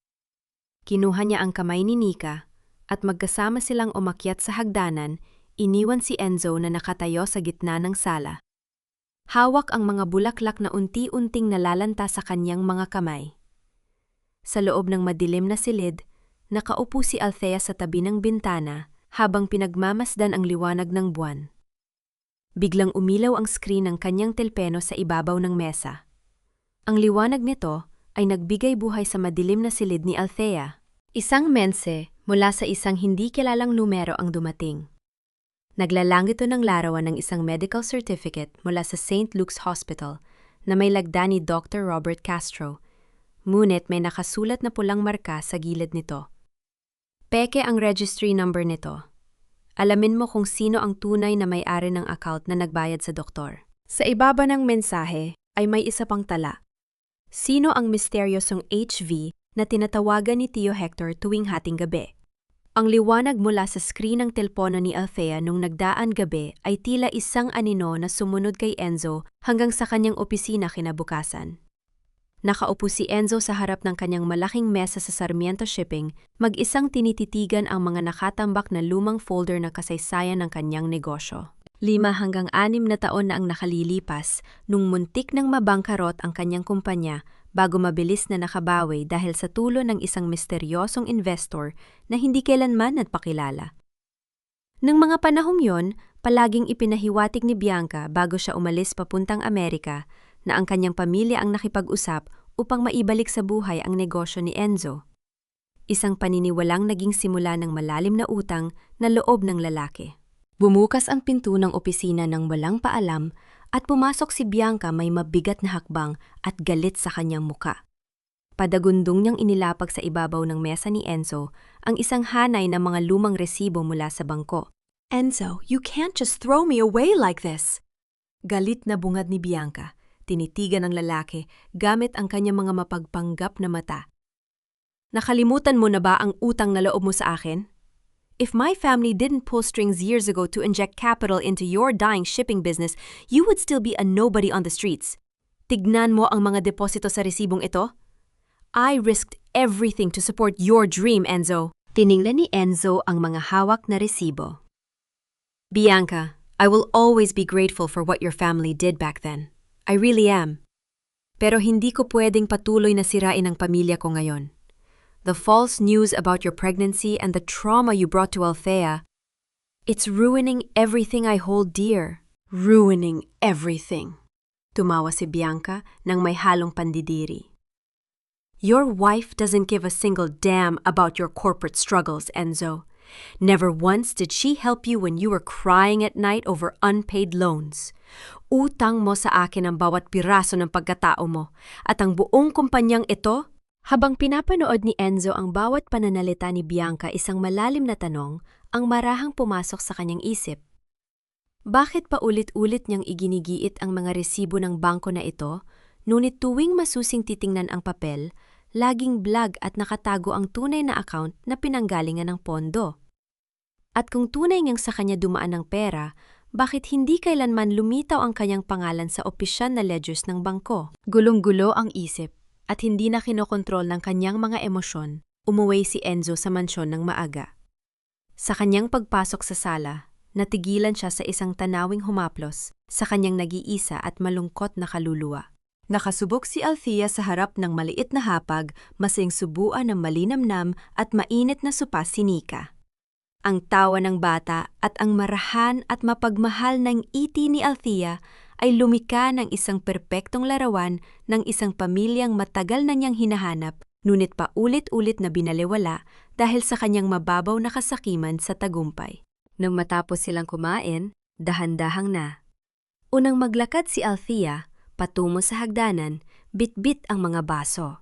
Kinuha niya ang kamay ni Nika at magkasama silang umakyat sa hagdanan, iniwan si Enzo na nakatayo sa gitna ng sala. Hawak ang mga bulaklak na unti-unting nalalanta sa kanyang mga kamay. Sa loob ng madilim na silid, nakaupo si Althea sa tabi ng bintana habang pinagmamasdan ang liwanag ng buwan. Biglang umilaw ang screen ng kanyang telpeno sa ibabaw ng mesa. Ang liwanag nito ay nagbigay buhay sa madilim na silid ni Althea. Isang mense mula sa isang hindi kilalang numero ang dumating. Naglalang ito ng larawan ng isang medical certificate mula sa St. Luke's Hospital na may lagda ni Dr. Robert Castro, ngunit may nakasulat na pulang marka sa gilid nito. Peke ang registry number nito. Alamin mo kung sino ang tunay na may-ari ng account na nagbayad sa doktor. Sa ibaba ng mensahe ay may isa pang tala. Sino ang misteryosong HV na tinatawagan ni Tio Hector tuwing hating gabi? Ang liwanag mula sa screen ng telpono ni Althea nung nagdaan gabi ay tila isang anino na sumunod kay Enzo hanggang sa kanyang opisina kinabukasan. Nakaupo si Enzo sa harap ng kanyang malaking mesa sa Sarmiento Shipping, mag-isang tinititigan ang mga nakatambak na lumang folder na kasaysayan ng kanyang negosyo. 5 hanggang 6 na taon na ang nakalilipas nung muntik nang mabangkarot ang kanyang kumpanya bago mabilis na nakabawi dahil sa tulong ng isang misteryosong investor na hindi kailanman nagpakilala. Nang mga panahong yon, palaging ipinahiwatig ni Bianca bago siya umalis papuntang Amerika na ang kanyang pamilya ang nakipag-usap upang maibalik sa buhay ang negosyo ni Enzo. Isang paniniwalang naging simula ng malalim na utang na loob ng lalaki. Bumukas ang pinto ng opisina ng walang paalam at pumasok si Bianca may mabigat na hakbang at galit sa kanyang muka. Padagundong niyang inilapag sa ibabaw ng mesa ni Enzo ang isang hanay ng mga lumang resibo mula sa bangko. "Enzo, you can't just throw me away like this!" Galit na bungad ni Bianca, tinitigan ng lalaki gamit ang kanyang mga mapagpanggap na mata. "Nakalimutan mo na ba ang utang na loob mo sa akin? If my family didn't pull strings years ago to inject capital into your dying shipping business, you would still be a nobody on the streets. Tignan mo ang mga deposito sa resibong ito. I risked everything to support your dream, Enzo." Tiningnan ni Enzo ang mga hawak na resibo. "Bianca, I will always be grateful for what your family did back then. I really am. Pero hindi ko pwedeng patuloy na sirain ang pamilya ko ngayon. The false news about your pregnancy and the trauma you brought to Althea, it's ruining everything I hold dear. Ruining everything." Tumawa si Bianca nang may halong pandidiri. "Your wife doesn't give a single damn about your corporate struggles, Enzo. Never once did she help you when you were crying at night over unpaid loans. Utang mo sa akin ang bawat piraso ng pagkatao mo at ang buong kumpanyang ito." Habang pinapanood ni Enzo ang bawat pananalita ni Bianca, isang malalim na tanong ang marahang pumasok sa kanyang isip. Bakit pa ulit-ulit niyang iginigiit ang mga resibo ng bangko na ito, ngunit tuwing masusing titingnan ang papel, laging blag at nakatago ang tunay na account na pinanggalingan ng pondo? At kung tunay ngang sa kanya dumaan ng pera, bakit hindi kailanman lumitaw ang kanyang pangalan sa opisyal na ledgers ng bangko? Gulong-gulo ang isip. At hindi na kinokontrol ng kanyang mga emosyon, umuwi si Enzo sa mansyon ng maaga. Sa kanyang pagpasok sa sala, natigilan siya sa isang tanawing humaplos sa kanyang nag-iisa at malungkot na kaluluwa. Nakasubok si Althea sa harap ng maliit na hapag, masing subuan ng malinamnam at mainit na sopas si Nika. Ang tawa ng bata at ang marahan at mapagmahal ng iti ni Althea ay lumika ng isang perpektong larawan ng isang pamilyang matagal na niyang hinahanap, ngunit paulit-ulit na binaliwala dahil sa kanyang mababaw na kasakiman sa tagumpay. Nang matapos silang kumain, dahan-dahang na. Unang maglakad si Althea, patungo sa hagdanan, bit-bit ang mga baso.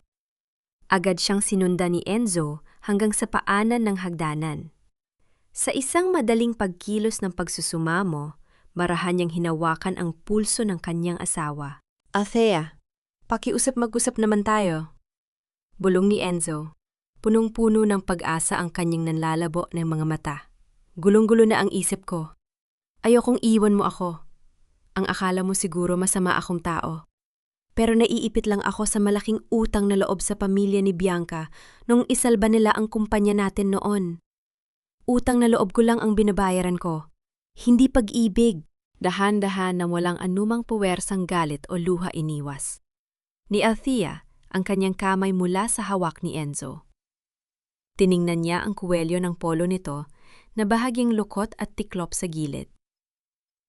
Agad siyang sinundan ni Enzo hanggang sa paanan ng hagdanan. Sa isang madaling pagkilos ng pagsusumamo, marahan niyang hinawakan ang pulso ng kanyang asawa. Althea, mag-usap naman tayo. Bulong ni Enzo. Punong-puno ng pag-asa ang kanyang nanlalabo ng mga mata. Gulong-gulo na ang isip ko. Ayokong iwan mo ako. Ang akala mo siguro masama akong tao. Pero naiipit lang ako sa malaking utang na loob sa pamilya ni Bianca nung isalba nila ang kumpanya natin noon. Utang na loob ko lang ang binabayaran ko. Hindi pag-ibig. Dahan-dahan na walang anumang puwersang galit o luha iniwas. Ni Althea ang kanyang kamay mula sa hawak ni Enzo. Tiningnan niya ang kuwelyo ng polo nito na bahagyang lukot at tiklop sa gilid.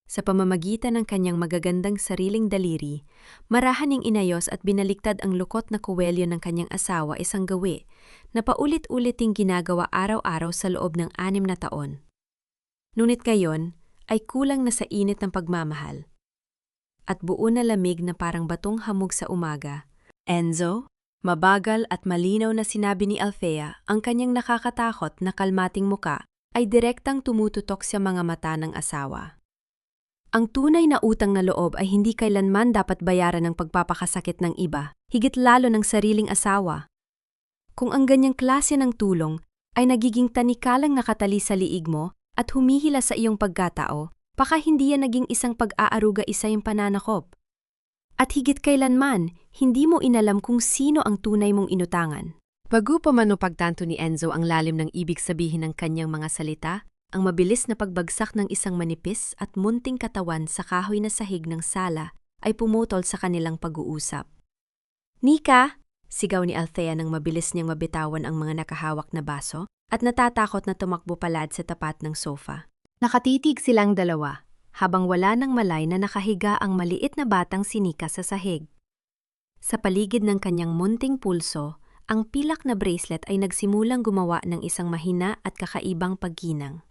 Sa pamamagitan ng kanyang magagandang sariling daliri, marahan niyang inayos at binaliktad ang lukot na kuwelyo ng kanyang asawa, isang gawi na paulit-uliting ginagawa araw-araw sa loob ng 6 na taon. Ngunit ngayon ay kulang na sa init ng pagmamahal. At buo na lamig na parang batong hamog sa umaga. Enzo, mabagal at malinaw na sinabi ni Althea ang kanyang nakakatakot na kalmating muka ay direktang tumututok sa mga mata ng asawa. Ang tunay na utang na loob ay hindi kailanman dapat bayaran ng pagpapakasakit ng iba, higit lalo ng sariling asawa. Kung ang ganyang klase ng tulong ay nagiging tanikalang nakatali sa liig mo at humihila sa iyong pagkatao, baka hindi yan naging isang pag-aaruga isa yung pananakop. At higit kailanman, hindi mo inalam kung sino ang tunay mong inutangan. Bago pa man o pagtanto ni Enzo ang lalim ng ibig sabihin ng kanyang mga salita, ang mabilis na pagbagsak ng isang manipis at munting katawan sa kahoy na sahig ng sala ay pumutol sa kanilang pag-uusap. Nika! Sigaw ni Althea nang mabilis niyang mabitawan ang mga nakahawak na baso at natatakot na tumakbo palad sa tapat ng sofa. Nakatitig silang dalawa, habang wala nang malay na nakahiga ang maliit na batang si Nika sa sahig. Sa paligid ng kanyang munting pulso, ang pilak na bracelet ay nagsimulang gumawa ng isang mahina at kakaibang pagginang.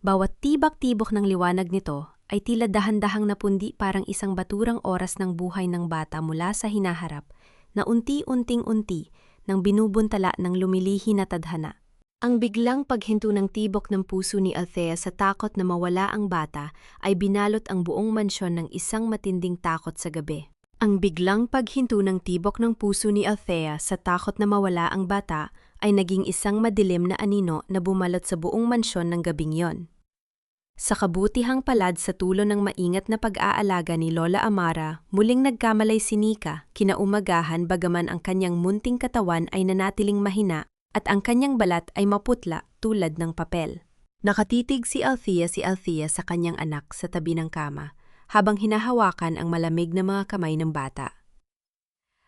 Bawat tibak-tibok ng liwanag nito ay tila dahan-dahang napundi parang isang baturang oras ng buhay ng bata mula sa hinaharap na unti-unting-unti nang binubuntala ng lumilihi na tadhana. Ang biglang paghinto ng tibok ng puso ni Althea sa takot na mawala ang bata ay binalot ang buong mansyon ng isang matinding takot sa gabi. Ang biglang paghinto ng tibok ng puso ni Althea sa takot na mawala ang bata ay naging isang madilim na anino na bumalot sa buong mansyon ng gabing yon. Sa kabutihang palad sa tulo ng maingat na pag-aalaga ni Lola Amara, muling nagkamalay si Nika kinaumagahan bagaman ang kanyang munting katawan ay nanatiling mahina at ang kanyang balat ay maputla tulad ng papel. Nakatitig si Althea sa kanyang anak sa tabi ng kama habang hinahawakan ang malamig na mga kamay ng bata.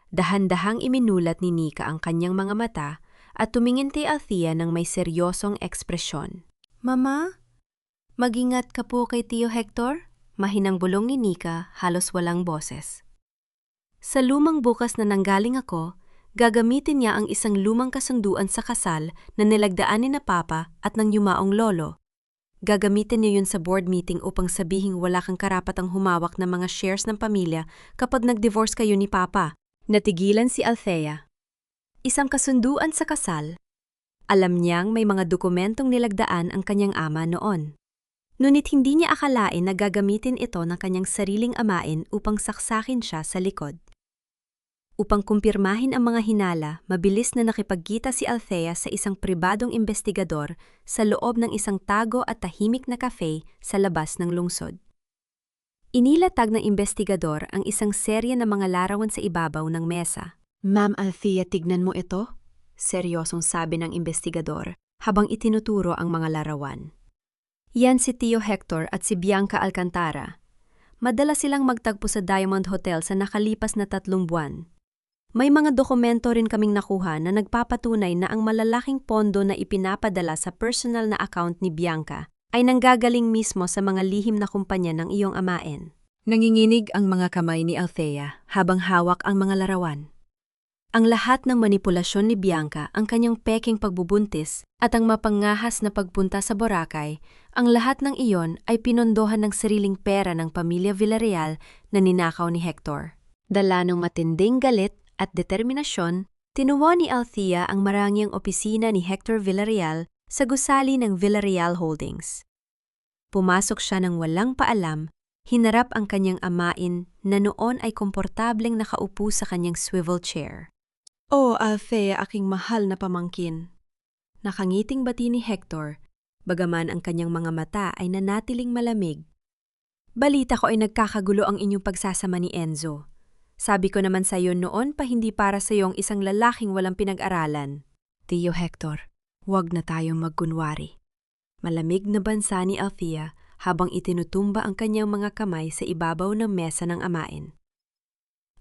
Dahan-dahang iminulat ni Nika ang kanyang mga mata at tumingin kay Althea ng may seryosong ekspresyon. Mama? Mag-ingat ka po kay Tio Hector? Mahinang bulong ni Nika, halos walang boses. Sa lumang bukas na nanggaling ako, gagamitin niya ang isang lumang kasunduan sa kasal na nilagdaan ni na Papa at ng yumaong lolo. Gagamitin niya yun sa board meeting upang sabihing wala kang karapatang humawak ng mga shares ng pamilya kapag nag-divorce kayo ni Papa. Natigilan si Althea. Isang kasunduan sa kasal. Alam niyang may mga dokumentong nilagdaan ang kanyang ama noon. Ngunit hindi niya akalain na gagamitin ito ng kanyang sariling amain upang saksakin siya sa likod. Upang kumpirmahin ang mga hinala, mabilis na nakipagkita si Althea sa isang pribadong investigador sa loob ng isang tago at tahimik na cafe sa labas ng lungsod. Inilatag ng investigador ang isang serye ng mga larawan sa ibabaw ng mesa. Ma'am Althea, tignan mo ito? Seryosong sabi ng investigador habang itinuturo ang mga larawan. Yan si Tio Hector at si Bianca Alcantara. Madalas silang magtagpo sa Diamond Hotel sa nakalipas na 3 buwan. May mga dokumento rin kaming nakuha na nagpapatunay na ang malalaking pondo na ipinapadala sa personal na account ni Bianca ay nanggagaling mismo sa mga lihim na kumpanya ng iyong amain. Nanginginig ang mga kamay ni Althea habang hawak ang mga larawan. Ang lahat ng manipulasyon ni Bianca, ang kanyang peking pagbubuntis at ang mapangahas na pagpunta sa Boracay, ang lahat ng iyon ay pinondohan ng sariling pera ng pamilya Villarreal na ninakaw ni Hector. Dala ng matinding galit at determinasyon, tinuwa ni Althea ang marangyang opisina ni Hector Villarreal sa gusali ng Villarreal Holdings. Pumasok siya ng walang paalam, hinarap ang kanyang amain na noon ay komportableng nakaupo sa kanyang swivel chair. "Oh, Althea, aking mahal na pamangkin." Nakangiting bati ni Hector, bagaman ang kanyang mga mata ay nanatiling malamig. "Balita ko ay nagkakagulo ang inyong pagsasama ni Enzo. Sabi ko naman sa iyo noon pa hindi para sa iyong isang lalaking walang pinag-aralan." "Tio Hector, huwag na tayong magkunwari." Malamig na bansa ni Althea habang itinutumba ang kanyang mga kamay sa ibabaw ng mesa ng amain.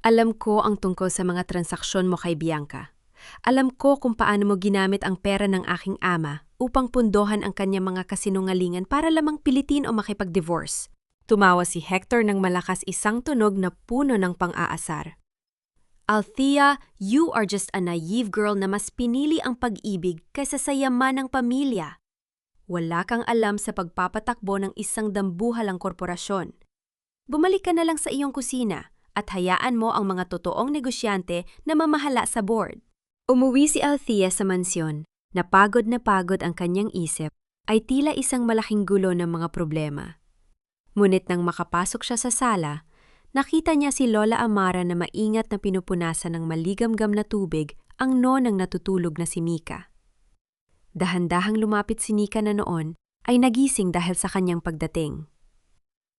"Alam ko ang tungkol sa mga transaksyon mo kay Bianca. Alam ko kung paano mo ginamit ang pera ng aking ama upang pundohan ang kanyang mga kasinungalingan para lamang pilitin o makipag-divorce." Tumawa si Hector ng malakas, isang tunog na puno ng pang-aasar. "Althea, you are just a naive girl na mas pinili ang pag-ibig kaysa sa yaman ng pamilya. Wala kang alam sa pagpapatakbo ng isang dambuhalang korporasyon. Bumalik ka na lang sa iyong kusina at hayaan mo ang mga totoong negosyante na mamahala sa board." Umuwi si Althea sa mansyon. Na pagod ang kanyang isip ay tila isang malaking gulo ng mga problema. Ngunit nang makapasok siya sa sala, nakita niya si Lola Amara na maingat na pinupunasan ng maligamgam na tubig ang nonang natutulog na si Mika. Dahan-dahang lumapit si Mika na noon ay nagising dahil sa kanyang pagdating.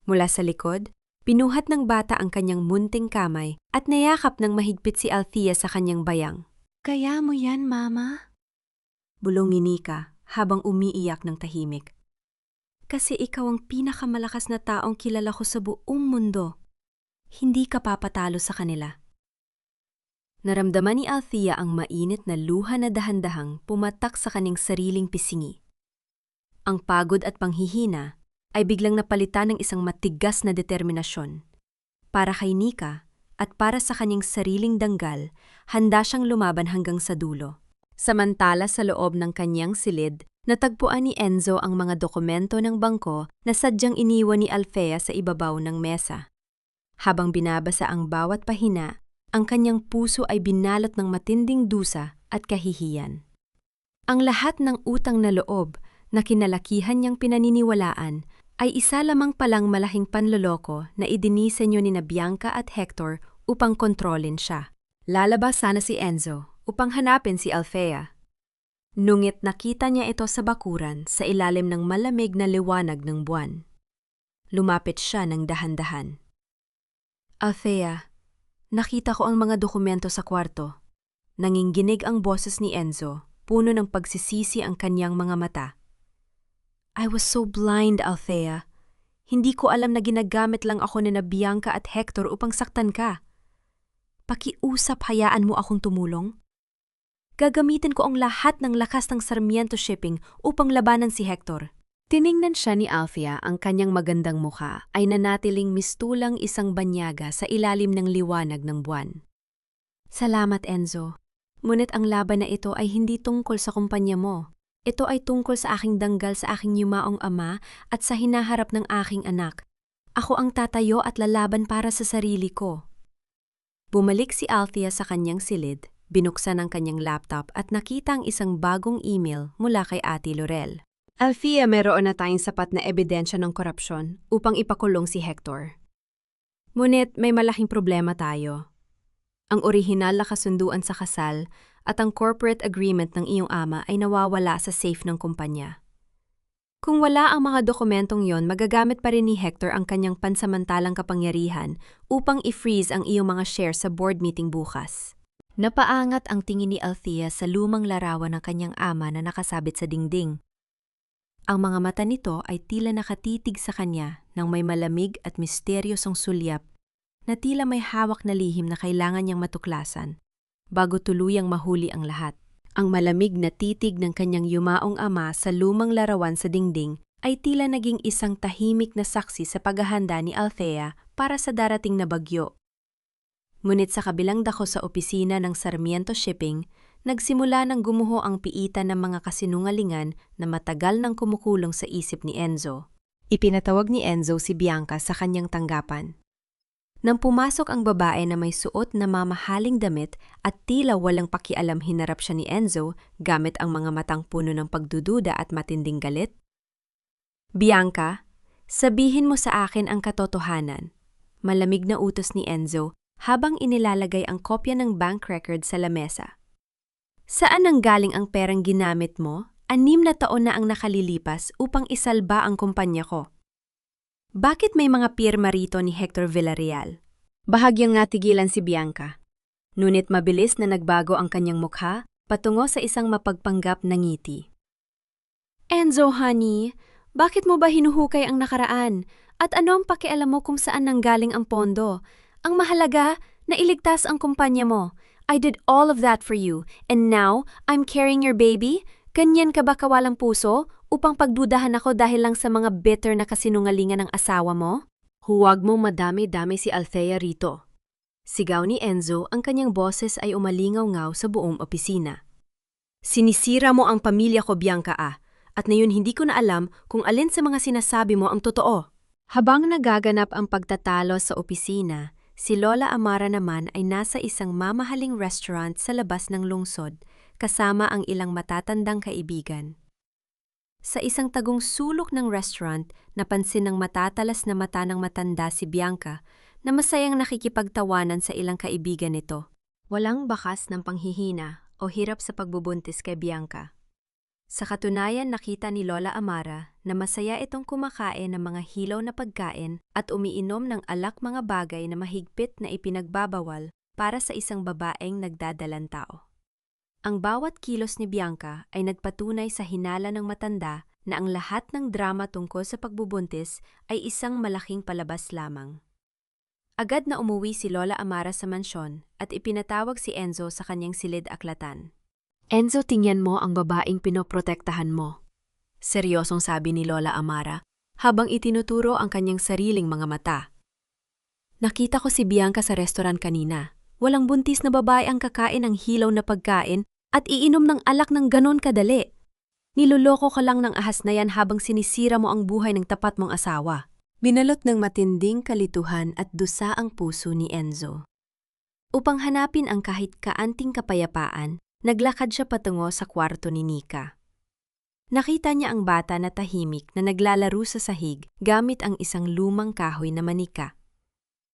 Mula sa likod, pinuhat ng bata ang kanyang munting kamay at nayakap ng mahigpit si Althea sa kanyang bayang. "Kaya mo yan, Mama?" Bulong ni Mika habang umiiyak ng tahimik. "Kasi ikaw ang pinakamalakas na taong kilala ko sa buong mundo. Hindi ka papatalo sa kanila." Naramdaman ni Althea ang mainit na luha na dahan-dahang pumatak sa kanyang sariling pisingi. Ang pagod at panghihina ay biglang napalitan ng isang matigas na determinasyon. Para kay Mika at para sa kanyang sariling danggal, handa siyang lumaban hanggang sa dulo. Samantala sa loob ng kanyang silid, natagpuan ni Enzo ang mga dokumento ng bangko na sadyang iniwan ni Althea sa ibabaw ng mesa. Habang binabasa ang bawat pahina, ang kanyang puso ay binalot ng matinding dusa at kahihiyan. Ang lahat ng utang na loob na kinalakihan niyang pinaniniwalaan ay isa lamang palang malaking panloloko na idinisenyo ni Bianca at Hector upang kontrolin siya. Lalabas sana si Enzo upang hanapin si Althea. Nungit nakita niya ito sa bakuran sa ilalim ng malamig na liwanag ng buwan. Lumapit siya ng dahan-dahan. "Althea, nakita ko ang mga dokumento sa kwarto." Nanginginig ang boses ni Enzo, puno ng pagsisisi ang kanyang mga mata. "I was so blind, Althea. Hindi ko alam na ginagamit lang ako ni Bianca at Hector upang saktan ka. Pakiusap, hayaan mo akong tumulong. Gagamitin ko ang lahat ng lakas ng Sarmiento Shipping upang labanan si Hector." Tiningnan siya ni Althea, ang kanyang magandang mukha ay nanatiling mistulang isang banyaga sa ilalim ng liwanag ng buwan. "Salamat, Enzo. Ngunit ang laban na ito ay hindi tungkol sa kumpanya mo. Ito ay tungkol sa aking danggal sa aking yumaong ama at sa hinaharap ng aking anak. Ako ang tatayo at lalaban para sa sarili ko." Bumalik si Althea sa kanyang silid, binuksan ang kanyang laptop at nakita ang isang bagong email mula kay Ate Laurel. "Althea, meron na tayong sapat na ebidensya ng korupsyon upang ipakulong si Hector. Ngunit may malaking problema tayo. Ang orihinal na kasunduan sa kasal at ang corporate agreement ng iyong ama ay nawawala sa safe ng kumpanya. Kung wala ang mga dokumentong yon, magagamit pa rin ni Hector ang kanyang pansamantalang kapangyarihan upang i-freeze ang iyong mga shares sa board meeting bukas." Napaangat ang tingin ni Althea sa lumang larawan ng kanyang ama na nakasabit sa dingding. Ang mga mata nito ay tila nakatitig sa kanya ng may malamig at misteryosong sulyap na tila may hawak na lihim na kailangan niyang matuklasan bago tuluyang mahuli ang lahat. Ang malamig na titig ng kanyang yumaong ama sa lumang larawan sa dingding ay tila naging isang tahimik na saksi sa paghahanda ni Althea para sa darating na bagyo. Ngunit sa kabilang dako sa opisina ng Sarmiento Shipping, nagsimula ng gumuho ang piitan ng mga kasinungalingan na matagal nang kumukulong sa isip ni Enzo. Ipinatawag ni Enzo si Bianca sa kanyang tanggapan. Nang pumasok ang babae na may suot na mamahaling damit at tila walang pakialam, hinarap siya ni Enzo gamit ang mga matang puno ng pagdududa at matinding galit. "Bianca, sabihin mo sa akin ang katotohanan." Malamig na utos ni Enzo habang inilalagay ang kopya ng bank record sa lamesa. "Saan nanggaling ang perang ginamit mo? 6 na taon na ang nakalilipas upang isalba ang kumpanya ko. Bakit may mga pirma rito ni Hector Villarreal?" Bahagyang natigilan si Bianca. Ngunit mabilis na nagbago ang kanyang mukha patungo sa isang mapagpanggap na ngiti. "Enzo, honey, bakit mo ba hinuhukay ang nakaraan? At ano ang pakialam mo kung saan nanggaling ang pondo? Ang mahalaga, nailigtas ang kumpanya mo. I did all of that for you, and now I'm carrying your baby? Ganyan ka ba kawalang puso upang pagdudahan ako dahil lang sa mga bitter na kasinungalingan ng asawa mo?" "Huwag mong madami-dami si Althea rito." Sigaw ni Enzo, ang kanyang boses ay umalingaw-ngaw sa buong opisina. "Sinisira mo ang pamilya ko, Bianca, at ngayon hindi ko na alam kung alin sa mga sinasabi mo ang totoo." Habang nagaganap ang pagtatalo sa opisina, si Lola Amara naman ay nasa isang mamahaling restaurant sa labas ng lungsod kasama ang ilang matatandang kaibigan. Sa isang tagong sulok ng restaurant, napansin ng matatalas na mata ng matanda si Bianca na masayang nakikipagtawanan sa ilang kaibigan nito. Walang bakas ng panghihina o hirap sa pagbubuntis kay Bianca. Sa katunayan, nakita ni Lola Amara na masaya itong kumakain ng mga hilaw na pagkain at umiinom ng alak, mga bagay na mahigpit na ipinagbabawal para sa isang babaeng nagdadalang tao. Ang bawat kilos ni Bianca ay nagpatunay sa hinala ng matanda na ang lahat ng drama tungkol sa pagbubuntis ay isang malaking palabas lamang. Agad na umuwi si Lola Amara sa mansyon at ipinatawag si Enzo sa kanyang silid-aklatan. "Enzo, tingnan mo ang babaeng pinoprotektahan mo," seryosong sabi ni Lola Amara habang itinuturo ang kanyang sariling mga mata. "Nakita ko si Bianca sa restaurant kanina. Walang buntis na babae ang kakain ng hilaw na pagkain at iinom ng alak ng ganon kadali. Niloloko ka lang ng ahas na yan habang sinisira mo ang buhay ng tapat mong asawa." Binalot ng matinding kalituhan at dusa ang puso ni Enzo. Upang hanapin ang kahit kaanting kapayapaan, naglakad siya patungo sa kwarto ni Nika. Nakita niya ang bata na tahimik na naglalaro sa sahig gamit ang isang lumang kahoy na manika.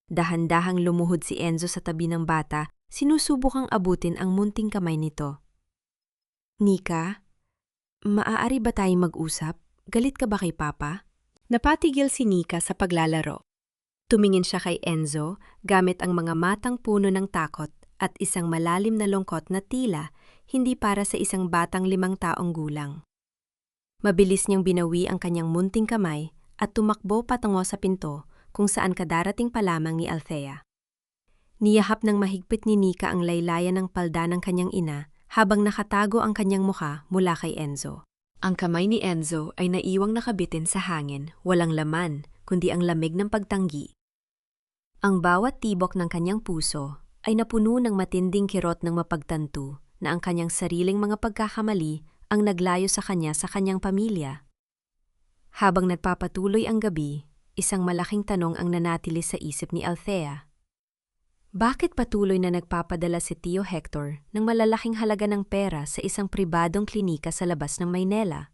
Dahan-dahang lumuhod si Enzo sa tabi ng bata, sinusubukang abutin ang munting kamay nito. "Nika, maaari ba tayong mag-usap? Galit ka ba kay Papa?" Napatigil si Nika sa paglalaro. Tumingin siya kay Enzo gamit ang mga matang puno ng takot at isang malalim na lungkot na tila hindi para sa isang batang 5 taong gulang. Mabilis niyang binawi ang kanyang munting kamay at tumakbo patungo sa pinto kung saan kadarating pa lamang ni Althea. Niyahap ng mahigpit ni Nika ang laylayan ng palda ng kanyang ina habang nakatago ang kanyang mukha mula kay Enzo. Ang kamay ni Enzo ay naiwang nakabitin sa hangin, walang laman, kundi ang lamig ng pagtanggi. Ang bawat tibok ng kanyang puso ay napuno ng matinding kirot ng mapagtanto na ang kanyang sariling mga pagkakamali ang naglayo sa kanyang pamilya. Habang nagpapatuloy ang gabi, isang malaking tanong ang nanatili sa isip ni Althea. Bakit patuloy na nagpapadala si Tio Hector ng malalaking halaga ng pera sa isang pribadong klinika sa labas ng Maynila?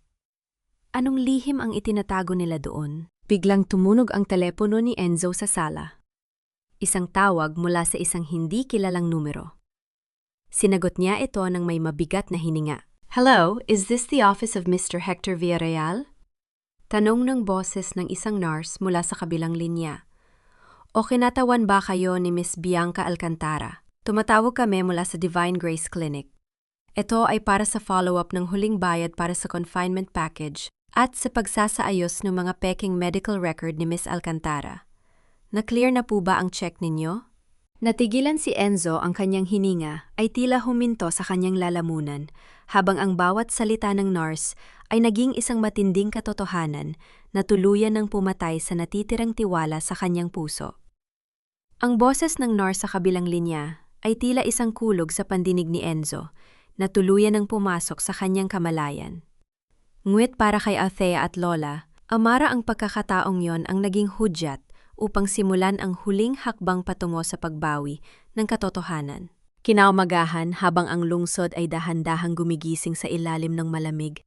Anong lihim ang itinatago nila doon? Biglang tumunog ang telepono ni Enzo sa sala. Isang tawag mula sa isang hindi kilalang numero. Sinagot niya ito ng may mabigat na hininga. "Hello, is this the office of Mr. Hector Villarreal?" Tanong ng boses ng isang nurse mula sa kabilang linya. "O kinatawan ba kayo ni Miss Bianca Alcantara? Tumatawag kami mula sa Divine Grace Clinic. Ito ay para sa follow-up ng huling bayad para sa confinement package at sa pagsasaayos ng mga peking medical record ni Miss Alcantara. Na-clear na po ba ang check ninyo? Natigilan si Enzo ang kanyang hininga ay tila huminto sa kanyang lalamunan habang ang bawat salita ng nurse ay naging isang matinding katotohanan na tuluyan ng pumatay sa natitirang tiwala sa kanyang puso. Ang boses ng nurse sa kabilang linya ay tila isang kulog sa pandinig ni Enzo na tuluyan ng pumasok sa kanyang kamalayan. Ngunit para kay Althea at Lola, Amara ang pagkakataong yon ang naging hudyat upang simulan ang huling hakbang patungo sa pagbawi ng katotohanan. Kinaumagahan habang ang lungsod ay dahan-dahang gumigising sa ilalim ng malamig.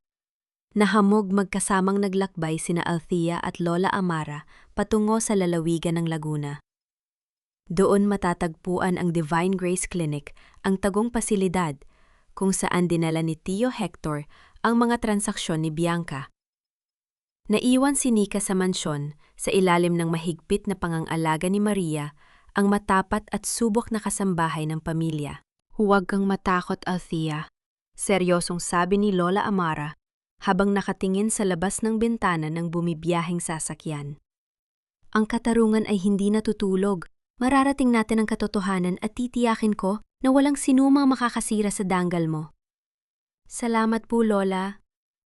Nahamog magkasamang naglakbay sina Althea at Lola Amara patungo sa lalawigan ng Laguna. Doon matatagpuan ang Divine Grace Clinic, ang tagong pasilidad, kung saan dinala ni Tio Hector ang mga transaksyon ni Bianca. Naiwan si Nika sa mansyon sa ilalim ng mahigpit na pangangalaga ni Maria, ang matapat at subok na kasambahay ng pamilya. Huwag kang matakot, Althea, seryosong sabi ni Lola Amara habang nakatingin sa labas ng bintana ng bumibiyaheng sasakyan. Ang katarungan ay hindi natutulog. Mararating natin ang katotohanan at titiyakin ko na walang sinumang makakasira sa danggal mo. Salamat po, Lola.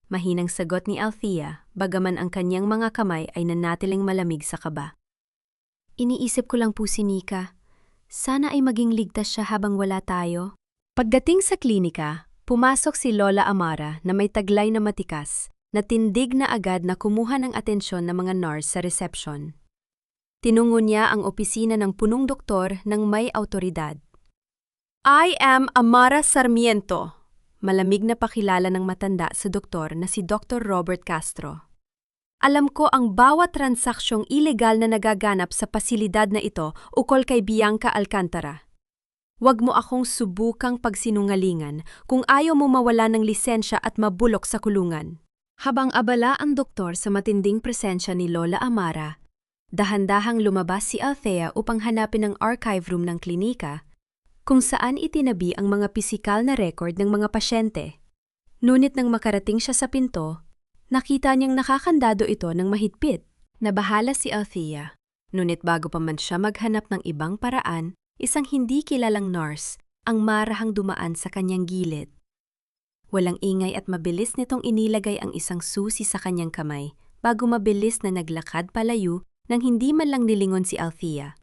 Mahinang sagot ni Althea, bagaman ang kanyang mga kamay ay nanatiling malamig sa kaba. Iniisip ko lang po si Nika. Sana ay maging ligtas siya habang wala tayo. Pagdating sa klinika, pumasok si Lola Amara na may taglay na matikas, na tindig na agad na kumuha ng atensyon ng mga nurse sa reception. Tinungo niya ang opisina ng punong doktor ng may autoridad. I am Amara Sarmiento. Malamig na pakilala ng matanda sa doktor na si Dr. Robert Castro. Alam ko ang bawat transaksyong ilegal na nagaganap sa pasilidad na ito ukol kay Bianca Alcantara. Huwag mo akong subukang pagsinungalingan kung ayaw mo mawala ng lisensya at mabulok sa kulungan. Habang abala ang doktor sa matinding presensya ni Lola Amara, dahan-dahang lumabas si Althea upang hanapin ang archive room ng klinika, kung saan itinabi ang mga pisikal na record ng mga pasyente. Ngunit nang makarating siya sa pinto, nakita niyang nakakandado ito ng mahigpit. Nabahala si Althea. Ngunit bago pa man siya maghanap ng ibang paraan, isang hindi kilalang nurse ang marahang dumaan sa kanyang gilid. Walang ingay at mabilis nitong inilagay ang isang susi sa kanyang kamay bago mabilis na naglakad palayo nang hindi man lang nilingon si Althea.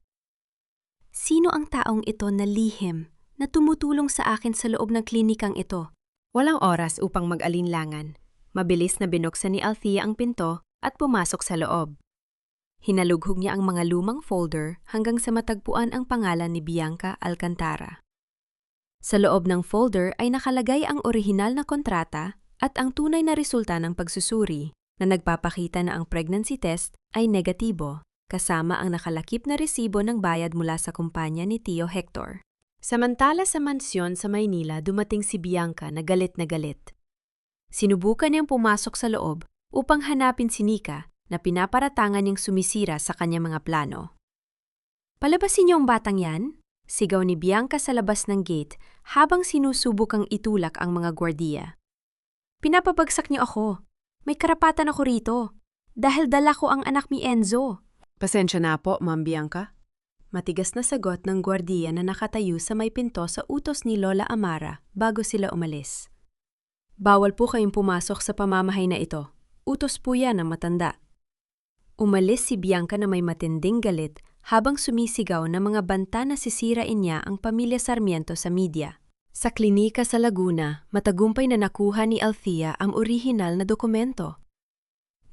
Sino ang taong ito na lihim na tumutulong sa akin sa loob ng klinikang ito? Walang oras upang mag-alinlangan. Mabilis na binuksan ni Althea ang pinto at pumasok sa loob. Hinalughog niya ang mga lumang folder hanggang sa matagpuan ang pangalan ni Bianca Alcantara. Sa loob ng folder ay nakalagay ang orihinal na kontrata at ang tunay na resulta ng pagsusuri na nagpapakita na ang pregnancy test ay negatibo, kasama ang nakalakip na resibo ng bayad mula sa kumpanya ni Tio Hector. Samantala sa mansyon sa Maynila, dumating si Bianca na galit na galit. Sinubukan niyang pumasok sa loob upang hanapin si Nika na pinaparatangan niyang sumisira sa kanyang mga plano. "Palabasin niyo ang batang yan?" Sigaw ni Bianca sa labas ng gate habang sinusubukang itulak ang mga gwardiya. "Pinapabagsak niyo ako. May karapatan ako rito dahil dala ko ang anak ni Enzo." Pasensya na po, Ma'am Bianca. Matigas na sagot ng gwardiya na nakatayo sa may pinto sa utos ni Lola Amara bago sila umalis. "Bawal po kayong pumasok sa pamamahay na ito. Utos po yan ng matanda." Umalis si Bianca na may matinding galit habang sumisigaw na mga banta na sisirain niya ang pamilya Sarmiento sa media. Sa klinika sa Laguna, matagumpay na nakuha ni Althea ang orihinal na dokumento.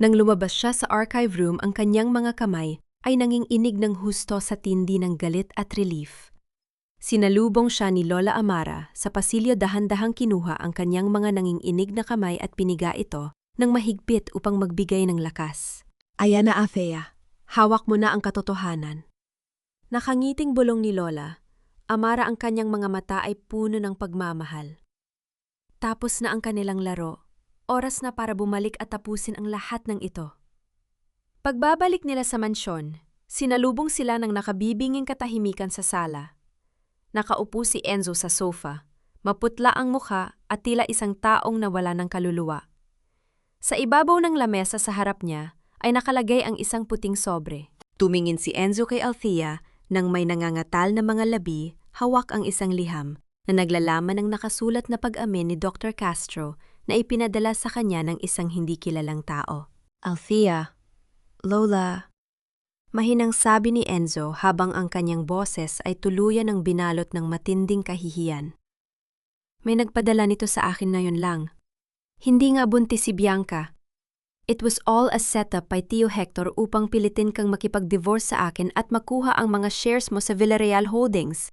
Nang lumabas siya sa archive room, ang kanyang mga kamay ay nanginginig ng husto sa tindi ng galit at relief. Sinalubong siya ni Lola Amara sa pasilyo, dahan-dahang kinuha ang kanyang mga nanginginig na kamay at piniga ito ng mahigpit upang magbigay ng lakas. Ayan na, Althea. Hawak mo na ang katotohanan. Nakangiting bulong ni Lola, Amara ang kanyang mga mata ay puno ng pagmamahal. Tapos na ang kanilang laro. Oras na para bumalik at tapusin ang lahat ng ito. Pagbabalik nila sa mansyon, sinalubong sila ng nakabibinging katahimikan sa sala. Nakaupo si Enzo sa sofa, maputla ang mukha at tila isang taong nawala ng kaluluwa. Sa ibabaw ng lamesa sa harap niya ay nakalagay ang isang puting sobre. Tumingin si Enzo kay Althea nang may nangangatal na mga labi, hawak ang isang liham na naglalaman ng nakasulat na pag-amin ni Dr. Castro na ipinadala sa kanya ng isang hindi kilalang tao. Althea, Lola. Mahinang sabi ni Enzo habang ang kanyang boses ay tuluyan ng binalot ng matinding kahihiyan. May nagpadala nito sa akin ngayon lang. Hindi nga buntis si Bianca. It was all a setup by Tio Hector upang pilitin kang makipag-divorce sa akin at makuha ang mga shares mo sa Villarreal Holdings.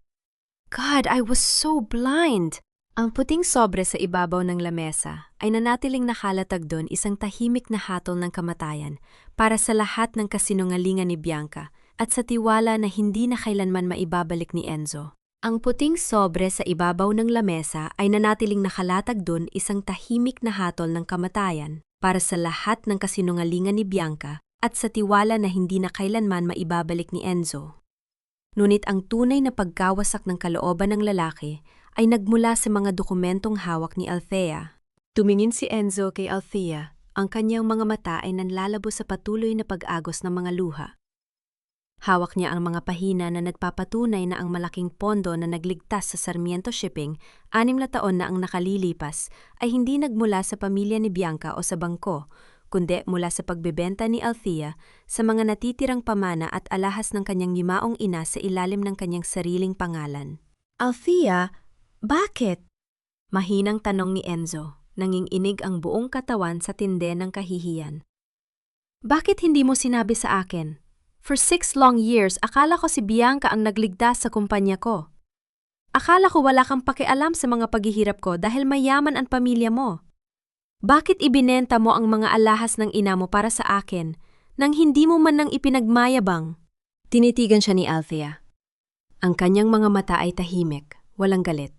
God, I was so blind! Ang puting sobre sa ibabaw ng lamesa ay nanatiling nakalatag doon isang tahimik na hatol ng kamatayan para sa lahat ng kasinungalingan ni Bianca at sa tiwala na hindi na kailanman maibabalik ni Enzo. Ang puting sobre sa ibabaw ng lamesa ay nanatiling nakalatag doon isang tahimik na hatol ng kamatayan para sa lahat ng kasinungalingan ni Bianca at sa tiwala na hindi na kailanman maibabalik ni Enzo. Ngunit ang tunay na pagkawasak ng kalooban ng lalaki ay nagmula sa mga dokumentong hawak ni Althea. Tumingin si Enzo kay Althea, ang kanyang mga mata ay nanlalabo sa patuloy na pag-agos ng mga luha. Hawak niya ang mga pahina na nagpapatunay na ang malaking pondo na nagligtas sa Sarmiento Shipping 6 na taon na ang nakalilipas ay hindi nagmula sa pamilya ni Bianca o sa bangko, kundi mula sa pagbebenta ni Althea sa mga natitirang pamana at alahas ng kanyang yumaong ina sa ilalim ng kanyang sariling pangalan. Althea, bakit? Mahinang tanong ni Enzo, nanginginig ang buong katawan sa tinde ng kahihiyan. Bakit hindi mo sinabi sa akin? For 6 long years, akala ko si Bianca ang nagligtas sa kumpanya ko. Akala ko wala kang pakialam sa mga paghihirap ko dahil mayaman ang pamilya mo. Bakit ibinenta mo ang mga alahas ng ina mo para sa akin nang hindi mo man nang ipinagmayabang? Tinitigan siya ni Althea. Ang kanyang mga mata ay tahimik, walang galit.